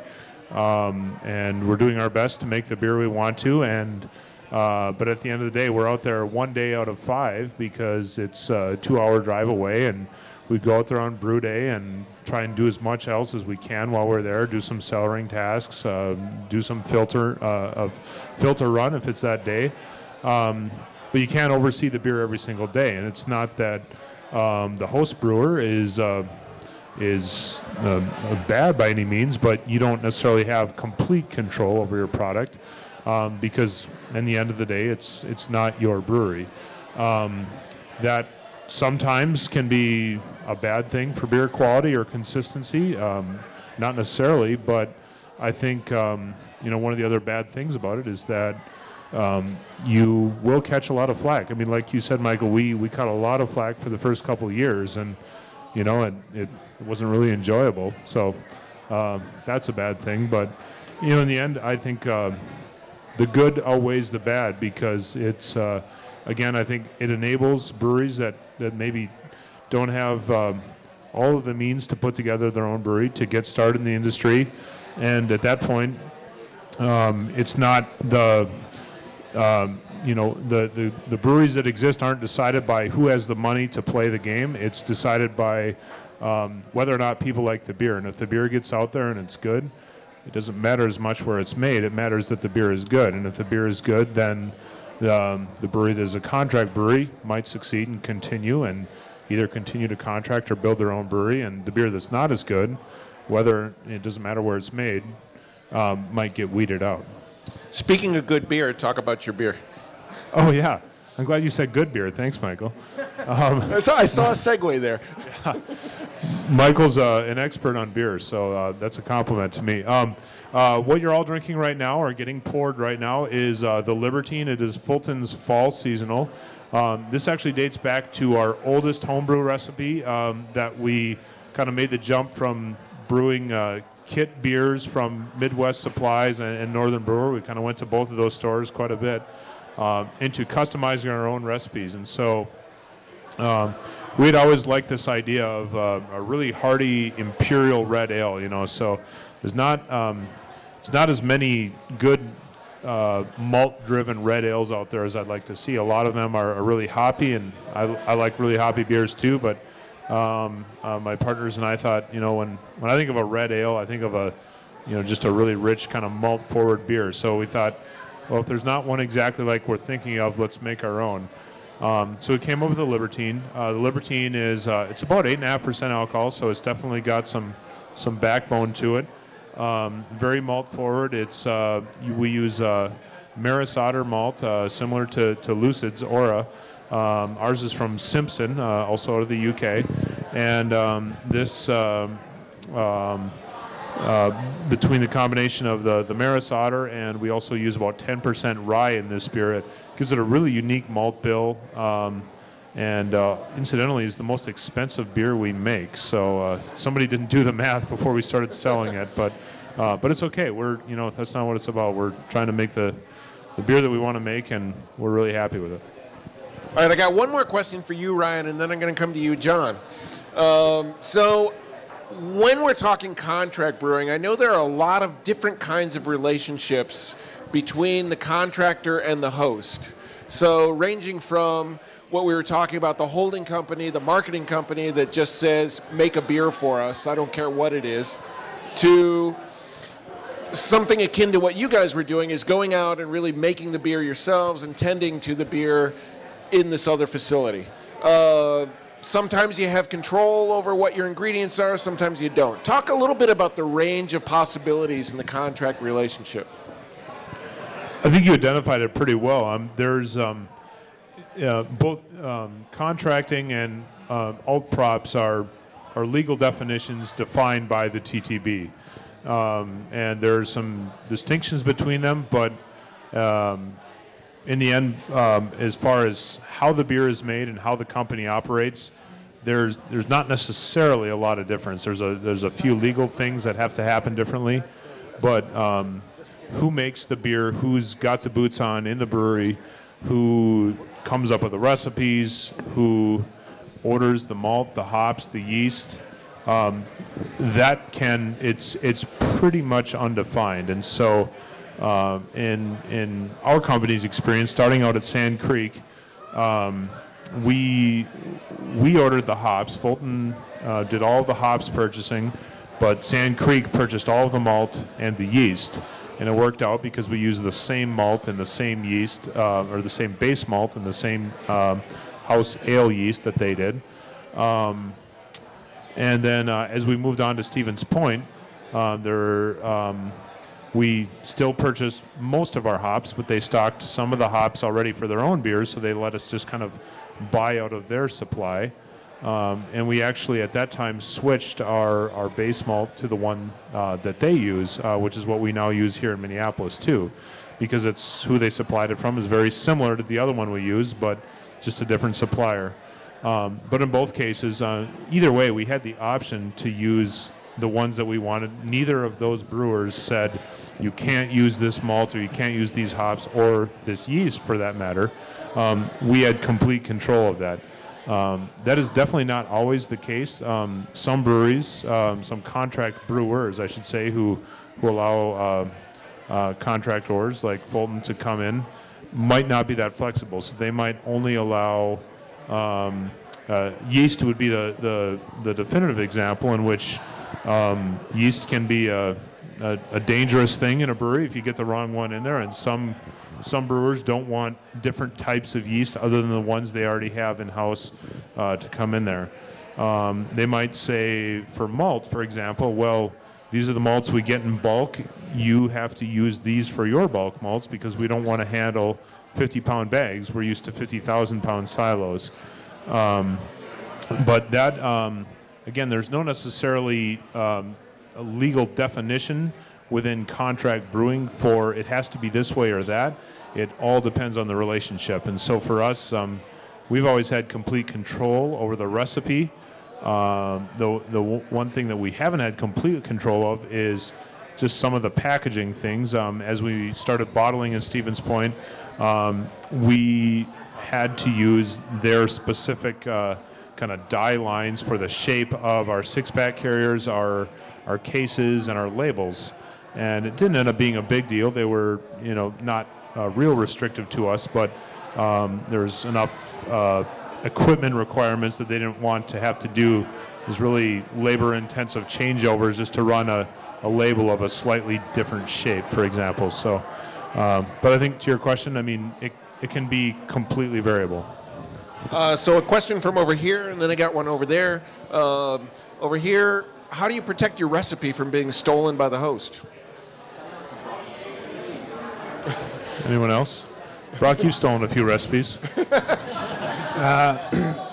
and we're doing our best to make the beer we want to. And but at the end of the day, we're out there one day out of 5 because it's a 2-hour drive away, and we go out there on brew day and try and do as much else as we can while we're there. Do some cellaring tasks, do some filter run if it's that day. But you can't oversee the beer every single day, and it's not that the host brewer is bad by any means, but you don't necessarily have complete control over your product because, in the end of the day, it's not your brewery. That sometimes can be a bad thing for beer quality or consistency, not necessarily, but I think one of the other bad things about it is that you will catch a lot of flack. I mean, like you said, Michael, we caught a lot of flack for the first couple of years, and it wasn't really enjoyable. So that's a bad thing. But in the end, I think the good outweighs the bad because it's again, I think it enables breweries that maybe don't have all of the means to put together their own brewery to get started in the industry, and at that point, it's not the the breweries that exist aren't decided by who has the money to play the game. It's decided by whether or not people like the beer. And if the beer gets out there and it's good, it doesn't matter as much where it's made. It matters that the beer is good. And if the beer is good, then the brewery that is a contract brewery might succeed and continue and either continue to contract or build their own brewery. And the beer that's not as good, whether it doesn't matter where it's made, might get weeded out. Speaking of good beer, talk about your beer. Oh, yeah. I'm glad you said good beer. Thanks, Michael. I saw a segue there. Michael's an expert on beer, so that's a compliment to me. What you're all drinking right now, or getting poured right now, is the Libertine. It is Fulton's fall seasonal. This actually dates back to our oldest homebrew recipe that we kind of made the jump from brewing kit beers from Midwest Supplies and Northern Brewer. We kind of went to both of those stores quite a bit into customizing our own recipes. And so we'd always liked this idea of a really hearty imperial red ale, you know. So there's not as many good malt-driven red ales out there as I'd like to see. A lot of them are really hoppy, and I like really hoppy beers too. But my partners and I thought, you know, when I think of a red ale, I think of just a really rich kind of malt-forward beer. So we thought, well, if there's not one exactly like we're thinking of, let's make our own. So we came up with the Libertine. The Libertine is it's about 8.5% alcohol, so it's definitely got some backbone to it. Very malt forward. It's we use Maris Otter malt, similar to Lucid's Aura. Ours is from Simpson, also out of the UK, and this between the combination of the Maris Otter, and we also use about 10% rye in this beer. It gives it a really unique malt bill, and incidentally is the most expensive beer we make. So somebody didn't do the math before we started selling it, but it's okay. That's not what it's about. We're trying to make the beer that we want to make, and we're really happy with it. All right, I got one more question for you, Ryan, and then I'm going to come to you, John. So when we're talking contract brewing, I know there are a lot of different kinds of relationships between the contractor and the host. So ranging from what we were talking about, the holding company, the marketing company that just says, make a beer for us, I don't care what it is, to something akin to what you guys were doing, is going out and really making the beer yourselves and tending to the beer in this other facility. Sometimes you have control over what your ingredients are, sometimes you don't. Talk a little bit about the range of possibilities in the contract relationship. I think you identified it pretty well. There's both contracting and alt props are legal definitions defined by the TTB. And there's some distinctions between them, but in the end, as far as how the beer is made and how the company operates, there's not necessarily a lot of difference. There's a few legal things that have to happen differently, but who makes the beer, who's got the boots on in the brewery, who comes up with the recipes, who orders the malt, the hops, the yeast, it's pretty much undefined. And so in our company's experience, starting out at Sand Creek, we ordered the hops. Fulton did all of the hops purchasing, but Sand Creek purchased all of the malt and the yeast. And it worked out because we used the same malt and the same yeast, or the same base malt and the same house ale yeast that they did. And then as we moved on to Stevens Point, we still purchased most of our hops, but they stocked some of the hops already for their own beers, so they let us just kind of buy out of their supply. And we actually at that time switched our base malt to the one that they use, which is what we now use here in Minneapolis too, because it's who they supplied it from is very similar to the other one we use, but just a different supplier. But in both cases, either way, we had the option to use the ones that we wanted. Neither of those brewers said you can't use this malt or you can't use these hops or this yeast for that matter. We had complete control of that. That is definitely not always the case. Some breweries, some contract brewers, I should say, who allow contractors like Fulton to come in, might not be that flexible. So they might only allow yeast would be the definitive example in which yeast can be a dangerous thing in a brewery if you get the wrong one in there, and some brewers don't want different types of yeast other than the ones they already have in-house to come in there. They might say for malt, for example, well, these are the malts we get in bulk. You have to use these for your bulk malts because we don't want to handle 50-pound bags. We're used to 50,000-pound silos. But that, again, there's no necessarily a legal definition within contract brewing for it has to be this way or that. It all depends on the relationship. And so for us, we've always had complete control over the recipe. The one thing that we haven't had complete control of is just some of the packaging things. As we started bottling, in Stephen's point, we had to use their specific kind of die lines for the shape of our six-pack carriers, our cases, and our labels. And it didn't end up being a big deal. They were, not real restrictive to us, but there's enough equipment requirements that they didn't want to have to do is really labor-intensive changeovers just to run a label of a slightly different shape, for example. So, but I think to your question, I mean, it can be completely variable. So a question from over here, and then I got one over there. Over here, how do you protect your recipe from being stolen by the host? Anyone else? Brock, you've stolen a few recipes.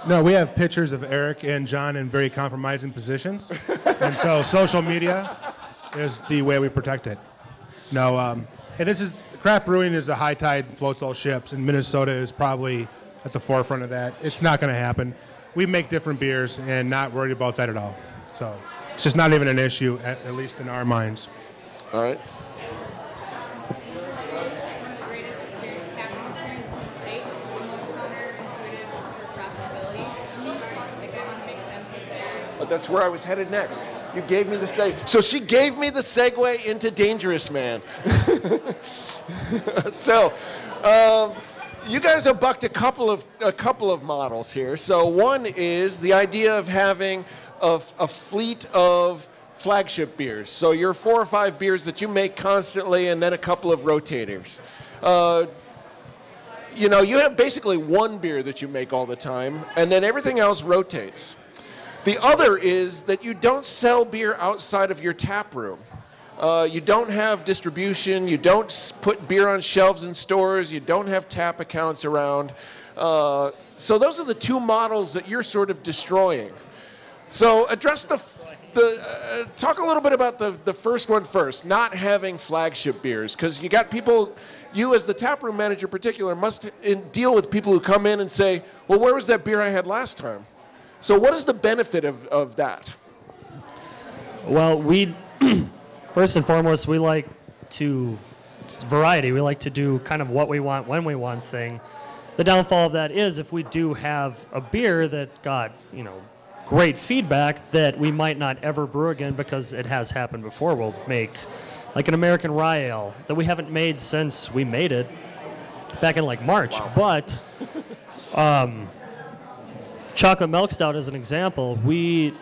No, we have pictures of Eric and John in very compromising positions. And so social media is the way we protect it. No, and craft brewing is a high tide, floats all ships, and Minnesota is probably at the forefront of that. It's not going to happen. We make different beers and not worried about that at all. So it's just not even an issue, at least in our minds. All right. That's where I was headed next. You gave me the segue. So she gave me the segue into Dangerous Man. So, you guys have bucked a couple of models here. So one is the idea of having a fleet of flagship beers. So your 4 or 5 beers that you make constantly, and then a couple of rotators. You have basically one beer that you make all the time, and then everything else rotates. The other is that you don't sell beer outside of your tap room. You don't have distribution. You don't put beer on shelves in stores. You don't have tap accounts around. So those are the 2 models that you're sort of destroying. So address talk a little bit about the first one first, not having flagship beers, because you got people. You as the taproom manager in particular must deal with people who come in and say, well, where was that beer I had last time? So what is the benefit of that? Well, first and foremost, we like variety. We like to do kind of what we want, when we want thing. The downfall of that is if we do have a beer that got, great feedback that we might not ever brew again because it has happened before. We'll make like an American Rye Ale that we haven't made since we made it back in like March. Wow. But Chocolate Milk Stout as an example, we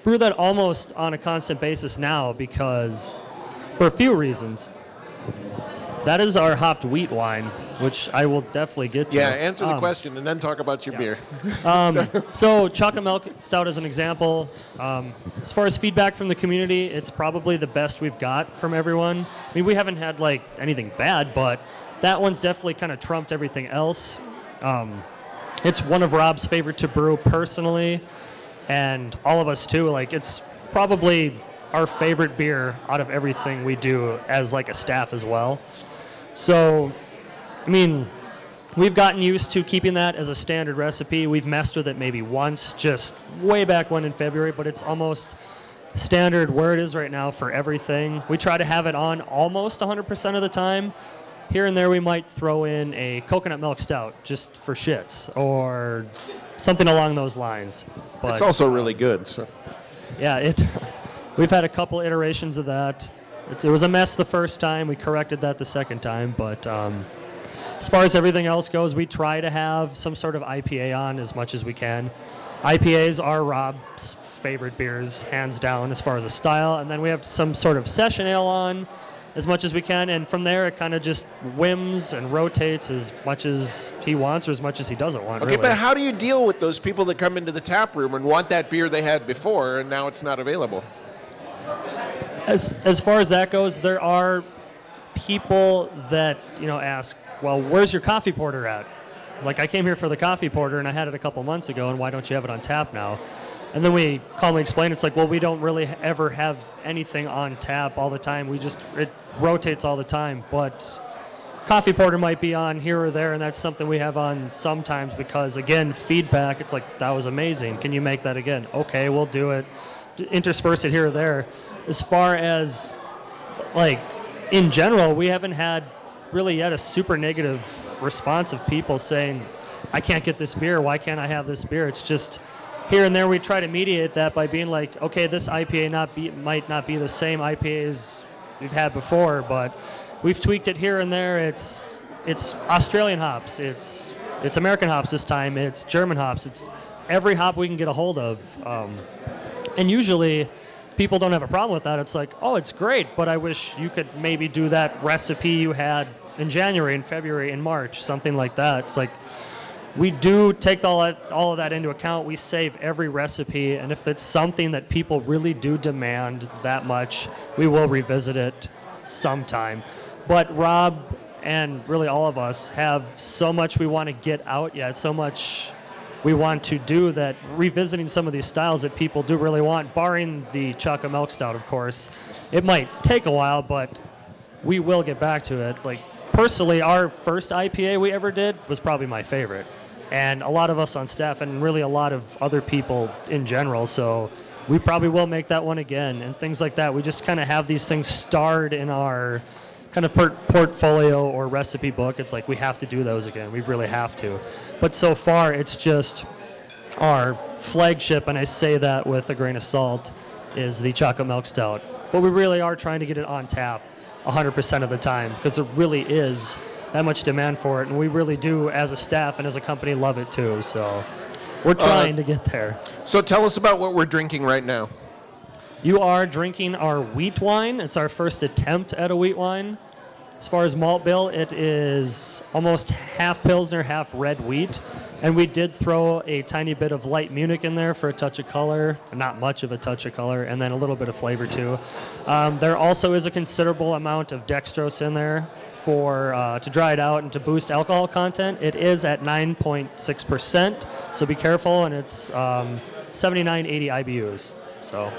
brew that almost on a constant basis now because for a few reasons. That is our hopped wheat wine, which I will definitely get to. Yeah, answer the question and then talk about your beer. So Chocolate Milk Stout as an example, as far as feedback from the community, it's probably the best we've got from everyone. I mean, we haven't had like anything bad, but that one's definitely kind of trumped everything else. It's one of Rob's favorite to brew personally, and all of us too. Like, it's probably our favorite beer out of everything we do as like a staff as well. So, I mean, we've gotten used to keeping that as a standard recipe. We've messed with it maybe once, just way back when in February, but it's almost standard where it is right now for everything. We try to have it on almost 100% of the time. Here and there we might throw in a coconut milk stout just for shits or something along those lines. But it's also really good. So. Yeah, we've had a couple iterations of that. It was a mess the first time. We corrected that the second time. But as far as everything else goes, we try to have some sort of IPA on as much as we can. IPAs are Rob's favorite beers, hands down, as far as a style. And then we have some sort of session ale on as much as we can, and from there it kind of just whims and rotates as much as he wants or as much as he doesn't want. Okay, really. But how do you deal with those people that come into the tap room and want that beer they had before and now it's not available? As far as that goes, there are people that ask well, where's your coffee porter at? Like, I came here for the coffee porter, and I had it a couple months ago, and why don't you have it on tap now? And then we calmly explain, it's like, well, we don't really ever have anything on tap all the time. It rotates all the time. But coffee porter might be on here or there, and that's something we have on sometimes because, again, feedback, it's like, that was amazing. Can you make that again? Okay, we'll do it. Intersperse it here or there. As far as, like, in general, we haven't had really yet a super negative response of people saying, I can't get this beer. Why can't I have this beer? It's just here and there we try to mediate that by being like, okay, this IPA might not be the same IPA as we've had before, but we've tweaked it here and there. It's Australian hops. It's American hops this time. It's German hops. It's every hop we can get a hold of. And usually people don't have a problem with that. It's like, oh, it's great, but I wish you could maybe do that recipe you had in January, in February, in March, something like that. It's like, we do take all of that into account. We save every recipe, and if it's something that people really do demand that much, we will revisit it sometime. But Rob and really all of us have so much we want to get out yet, so much we want to do that revisiting some of these styles that people do really want, barring the chocolate milk stout, of course. It might take a while, but we will get back to it. Like, personally, our first IPA we ever did was probably my favorite. And a lot of us on staff and really a lot of other people in general. So we probably will make that one again and things like that. We just kind of have these things starred in our kind of portfolio or recipe book. It's like we have to do those again. We really have to. But so far, it's just our flagship, and I say that with a grain of salt, is the chocolate milk stout. But we really are trying to get it on tap 100% of the time because there really is that much demand for it, and we really do, as a staff and as a company, love it too. So we're trying to get there. So tell us about what we're drinking right now. You are drinking our wheat wine. It's our first attempt at a wheat wine. As far as malt bill, it is almost half Pilsner, half red wheat. And we did throw a tiny bit of light Munich in there for a touch of color, not much of a touch of color, and then a little bit of flavor too. There also is a considerable amount of dextrose in there to dry it out and to boost alcohol content. It is at 9.6%, so be careful, and it's 7980 IBUs. So.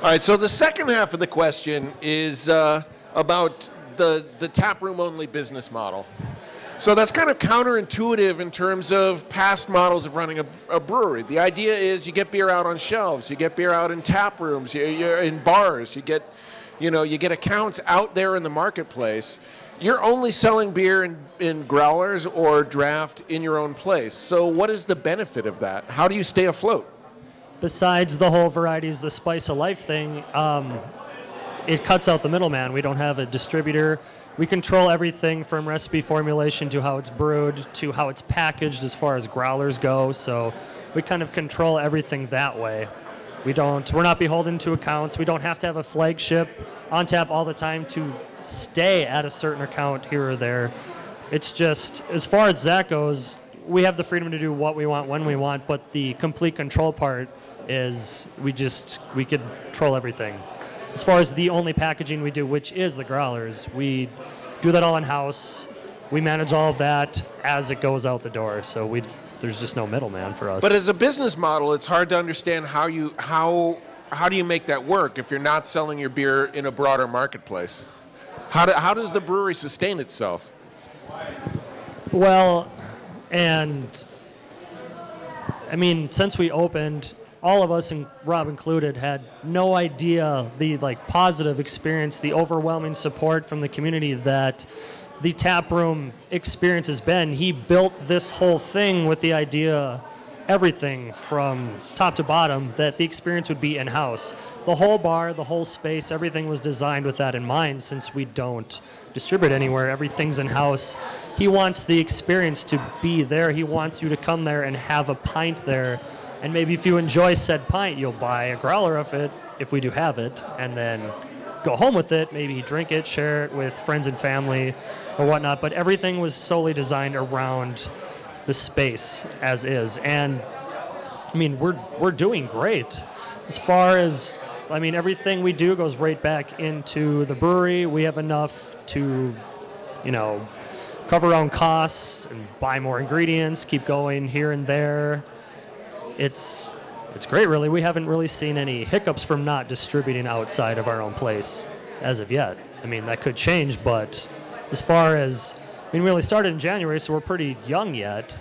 All right, so the second half of the question is about the taproom only business model. So that's kind of counterintuitive in terms of past models of running a brewery. The idea is you get beer out on shelves, you get beer out in tap rooms, you're in bars, you get accounts out there in the marketplace. You're only selling beer in growlers or draft in your own place. So what is the benefit of that? How do you stay afloat? Besides the whole varieties, the spice of life thing, it cuts out the middleman. We don't have a distributor. We control everything from recipe formulation to how it's brewed to how it's packaged as far as growlers go. So we kind of control everything that way. We're not beholden to accounts. We don't have to have a flagship on tap all the time to stay at a certain account here or there. It's just, as far as that goes, we have the freedom to do what we want when we want, but the complete control part is we could control everything. As far as the only packaging we do, which is the growlers, we do that all in-house. We manage all of that as it goes out the door. So there's just no middleman for us. But as a business model, it's hard to understand how do you make that work if you're not selling your beer in a broader marketplace? How does the brewery sustain itself? Well, and I mean, since we opened, all of us, and Rob included, had no idea the positive experience, the overwhelming support from the community that the tap room experience has been. He built this whole thing with the idea, everything from top to bottom, that the experience would be in-house. The whole bar, the whole space, everything was designed with that in mind. Since we don't distribute anywhere, everything's in-house. He wants the experience to be there. He wants you to come there and have a pint there. And maybe if you enjoy said pint, you'll buy a growler of it, if we do have it, and then go home with it, maybe drink it, share it with friends and family or whatnot. But everything was solely designed around the space as is. And I mean, we're doing great. As far as, I mean, everything we do goes right back into the brewery. We have enough to, cover our own costs and buy more ingredients, keep going here and there. It's great, really. We haven't really seen any hiccups from not distributing outside of our own place as of yet. I mean, that could change, but as far as, I mean, we only started in January, so we're pretty young yet,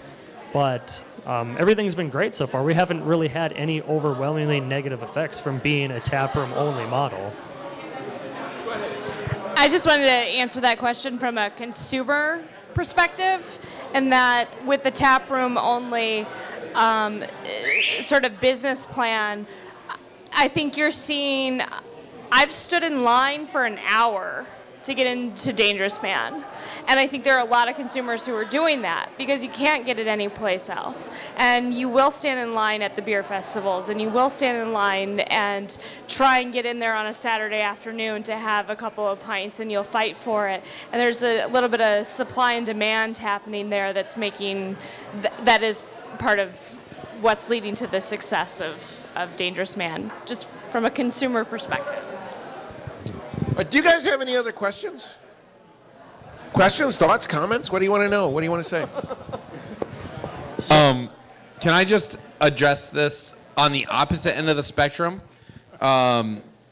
but everything's been great so far. We haven't really had any overwhelmingly negative effects from being a taproom only model. I just wanted to answer that question from a consumer perspective, and that with the taproom only sort of business plan, I think you're seeing, I've stood in line for an hour to get into Dangerous Man. And I think there are a lot of consumers who are doing that because you can't get it anyplace else. And you will stand in line at the beer festivals, and you will stand in line and try and get in there on a Saturday afternoon to have a couple of pints, and you'll fight for it. And there's a little bit of supply and demand happening there that's making, that is part of what's leading to the success of Dangerous Man, just from a consumer perspective. Do you guys have any other questions? Questions, thoughts, comments? What do you want to know? What do you want to say? Can I just address this on the opposite end of the spectrum?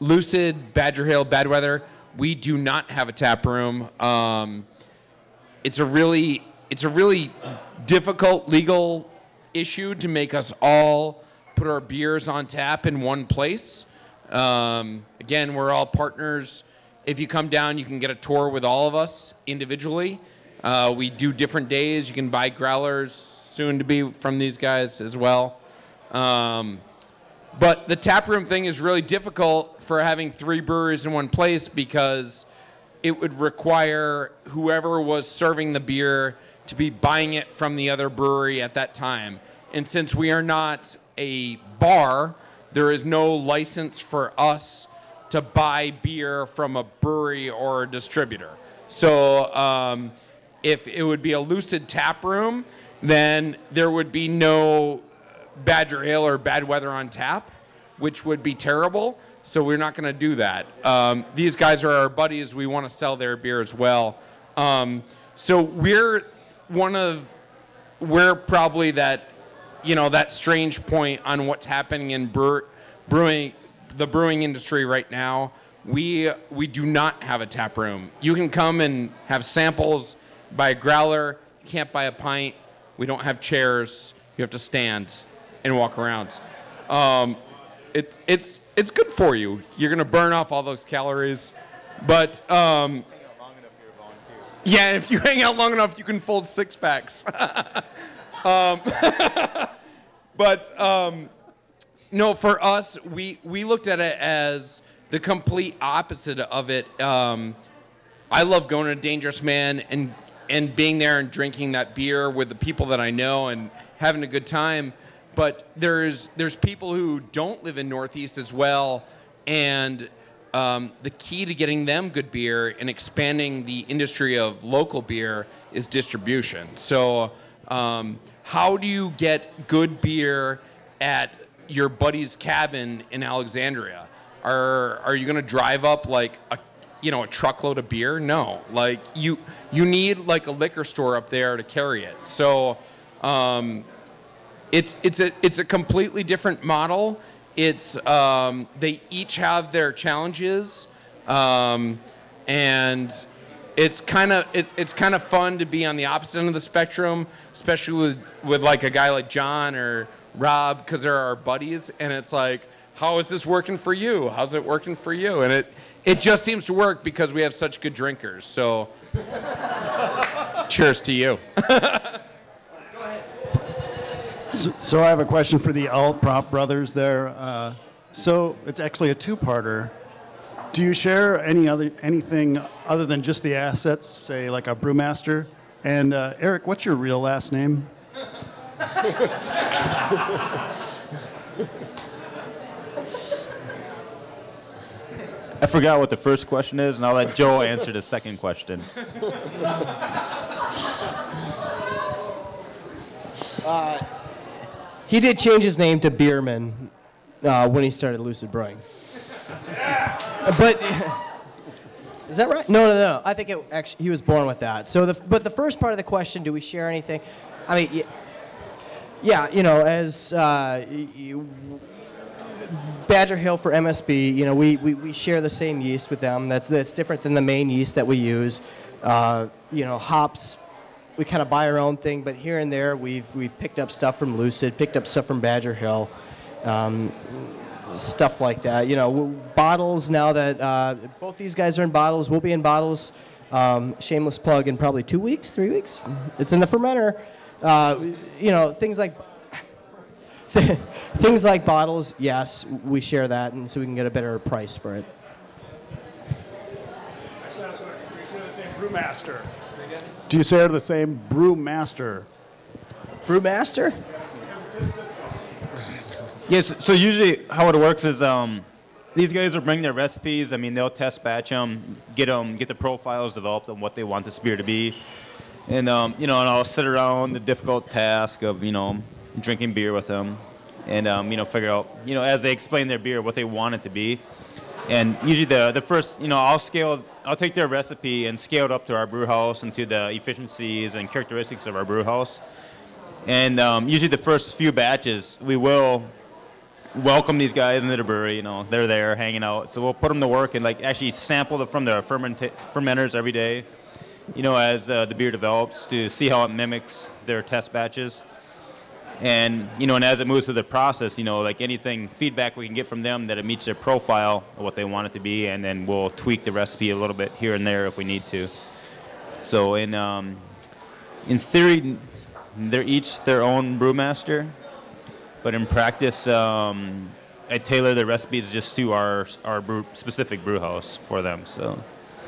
Lucid, Badger Hill, Badweather, we do not have a tap room. It's a really difficult legal issue to make us all put our beers on tap in one place. Again, we're all partners. If you come down, you can get a tour with all of us individually. We do different days. You can buy growlers, soon to be from these guys as well. But the taproom thing is really difficult for having 3 breweries in one place because it would require whoever was serving the beer to be buying it from the other brewery at that time. And since we are not a bar, there is no license for us to buy beer from a brewery or a distributor. So if it would be a Lucid tap room, then there would be no Badger Hill or Badweather on tap, which would be terrible. So we're not going to do that. These guys are our buddies. We want to sell their beer as well. So we're probably that, that strange point on what's happening in the brewing industry right now. We do not have a tap room. You can come and have samples, buy a growler. You can't buy a pint. We don't have chairs. You have to stand and walk around. It's good for you. You're gonna burn off all those calories, but yeah, if you hang out long enough, you can fold 6-packs. No, for us, we looked at it as the complete opposite of it. I love going to Dangerous Man and being there and drinking that beer with the people that I know and having a good time. But there's people who don't live in Northeast as well, and the key to getting them good beer and expanding the industry of local beer is distribution. So how do you get good beer at your buddy's cabin in Alexandria? Are you going to drive up like a truckload of beer? No, like you need like a liquor store up there to carry it. So it's a completely different model. It's they each have their challenges, and it's kind of fun to be on the opposite end of the spectrum, especially with like a guy like John or Rob, because they're our buddies, and it's like, how is this working for you? How's it working for you? And it just seems to work because we have such good drinkers. So cheers to you. So I have a question for the Alt Prop brothers there. So it's actually a two-parter. Do you share anything other than just the assets, say like a brewmaster? And Eric, what's your real last name? I forgot what the first question is, and I'll let Joe answer the second question. He did change his name to Bierman when he started Lucid Brewing. But Is that right? No. I think actually he was born with that. So, but the first part of the question, do we share anything? I mean, yeah, as Badger Hill for MSB, we share the same yeast with them. That's different than the main yeast that we use. Hops, we kind of buy our own thing, but here and there we've picked up stuff from Lucid, picked up stuff from Badger Hill. Stuff like that. Bottles now that both these guys are in bottles. We'll be in bottles. Shameless plug in probably 2 weeks, 3 weeks. It's in the fermenter. Things like bottles, yes, we share that, and so we can get a better price for it. Brewmaster. Do you share the same brewmaster? Brewmaster? Yes, so usually how it works is these guys will bring their recipes. I mean, they'll test batch them, get the profiles developed on what they want this beer to be. And, and I'll sit around the difficult task of, drinking beer with them and, figure out, as they explain their beer, what they want it to be. And usually the first, I'll take their recipe and scale it up to our brew house and to the efficiencies and characteristics of our brew house. And usually the first few batches, we will welcome these guys into the brewery. They're there hanging out. So we'll put them to work and actually sample from the fermenters every day, as the beer develops to see how it mimics their test batches. And, and as it moves through the process, anything feedback we can get from them that it meets their profile of what they want it to be, and then we'll tweak the recipe a little bit here and there if we need to. So in theory, they're each their own brewmaster. But in practice, I tailor the recipes just to our specific brew house for them. So,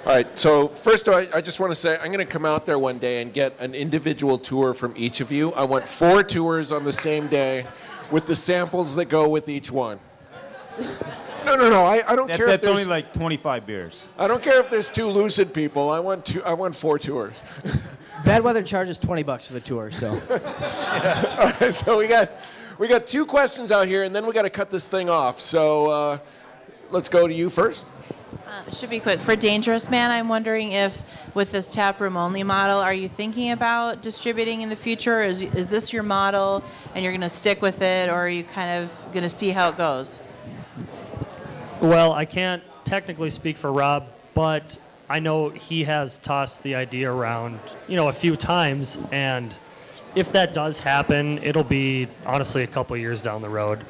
all right. So first, I just want to say I'm going to come out there one day and get an individual tour from each of you. I want 4 tours on the same day, with the samples that go with each one. No. I don't care. That's only like 25 beers. I don't care if there's 2 Lucid people. I want 4 tours. Bad Weather charges $20 for the tour. So. All right. So we got 2 questions out here, and then we got to cut this thing off. So let's go to you first. It should be quick. For Dangerous Man, I'm wondering if with this taproom only model, are you thinking about distributing in the future? Is this your model and you're going to stick with it, or are you kind of going to see how it goes? Well, I can't technically speak for Rob, but I know he has tossed the idea around, a few times, and if that does happen, it'll be honestly a couple years down the road.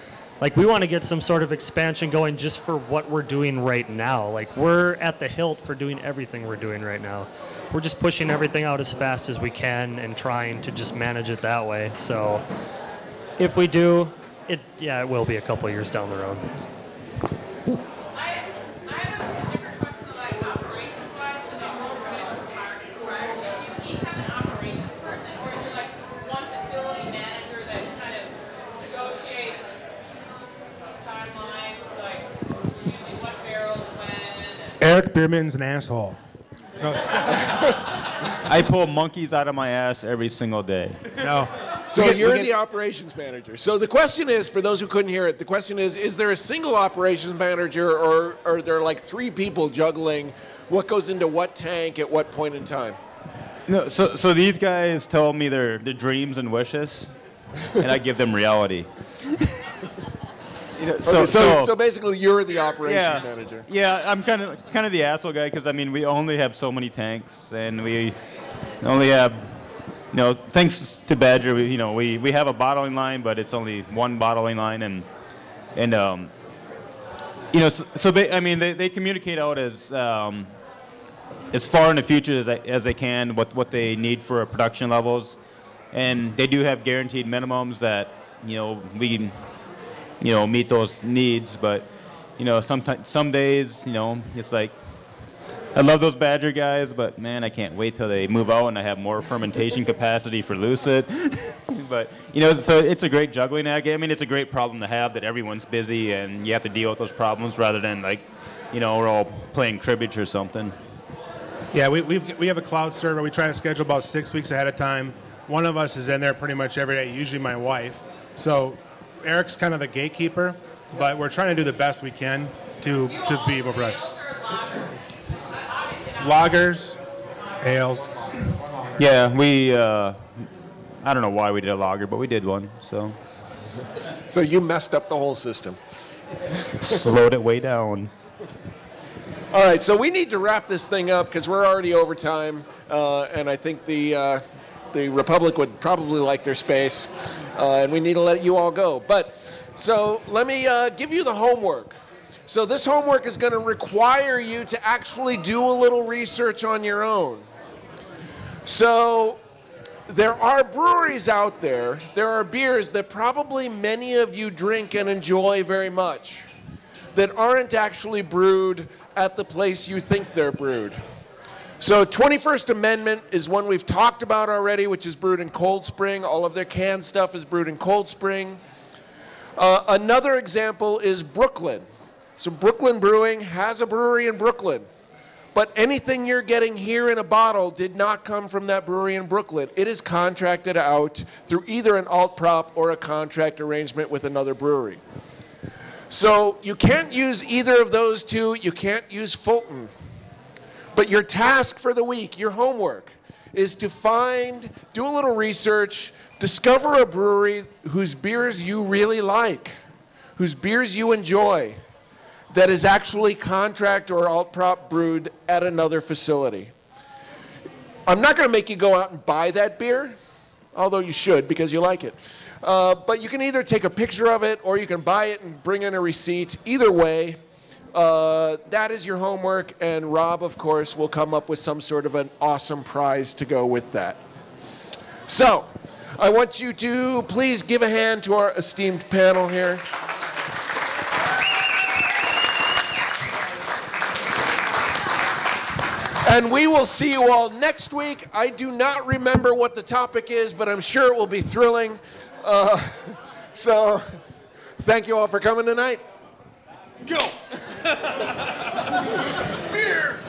We want to get some sort of expansion going just for what we're doing right now. We're at the hilt for doing everything we're doing right now. We're just pushing everything out as fast as we can and trying to just manage it that way. So if we do, it will be a couple of years down the road. Eric Bierman's an asshole. No. I pull monkeys out of my ass every single day. No. So you're the operations manager. So the question is, for those who couldn't hear it, the question is there a single operations manager, or are there 3 people juggling what goes into what tank at what point in time? No, so these guys tell me their dreams and wishes, and I give them reality. So basically, you're the operations manager. Yeah, I'm kind of the asshole guy because we only have so many tanks, and we only have, thanks to Badger, we have a bottling line, but it's only one bottling line, and they communicate out as far in the future as they can what they need for production levels, and they do have guaranteed minimums that we meet those needs, but sometimes, some days, it's I love those Badger guys, but man, I can't wait till they move out and I have more fermentation capacity for Lucid. But so it's a great juggling act. It's a great problem to have, that everyone's busy and you have to deal with those problems rather than we're all playing cribbage or something. Yeah, we have a cloud server. We try to schedule about 6 weeks ahead of time. One of us is in there pretty much every day, usually my wife. So Eric's kind of the gatekeeper, but we're trying to do the best we can to be able to. Lagers, ales. Yeah, we. I don't know why we did a lager, but we did one. So So you messed up the whole system. slowed it way down. All right, so we need to wrap this thing up because we're already over time, and I think the Republic would probably like their space, and we need to let you all go. But so let me give you the homework. So this homework is going to require you to actually do a little research on your own. So there are breweries out there. There are beers that probably many of you drink and enjoy very much that aren't actually brewed at the place you think they're brewed. So 21st Amendment is one we've talked about already, which is brewed in Cold Spring. All of their canned stuff is brewed in Cold Spring. Another example is Brooklyn. So Brooklyn Brewing has a brewery in Brooklyn. But anything you're getting here in a bottle did not come from that brewery in Brooklyn. It is contracted out through either an alt prop or a contract arrangement with another brewery. So you can't use either of those two. You can't use Fulton. But your task for the week, your homework, is to do a little research, discover a brewery whose beers you really like, whose beers you enjoy, that is actually contract or alt prop brewed at another facility. I'm not going to make you go out and buy that beer, although you should because you like it. But you can either take a picture of it or you can buy it and bring in a receipt. Either way, that is your homework, and Rob, of course, will come up with some sort of an awesome prize to go with that. So, I want you to please give a hand to our esteemed panel here. And we will see you all next week. I do not remember what the topic is, but I'm sure it will be thrilling. So, thank you all for coming tonight. Go! Beer!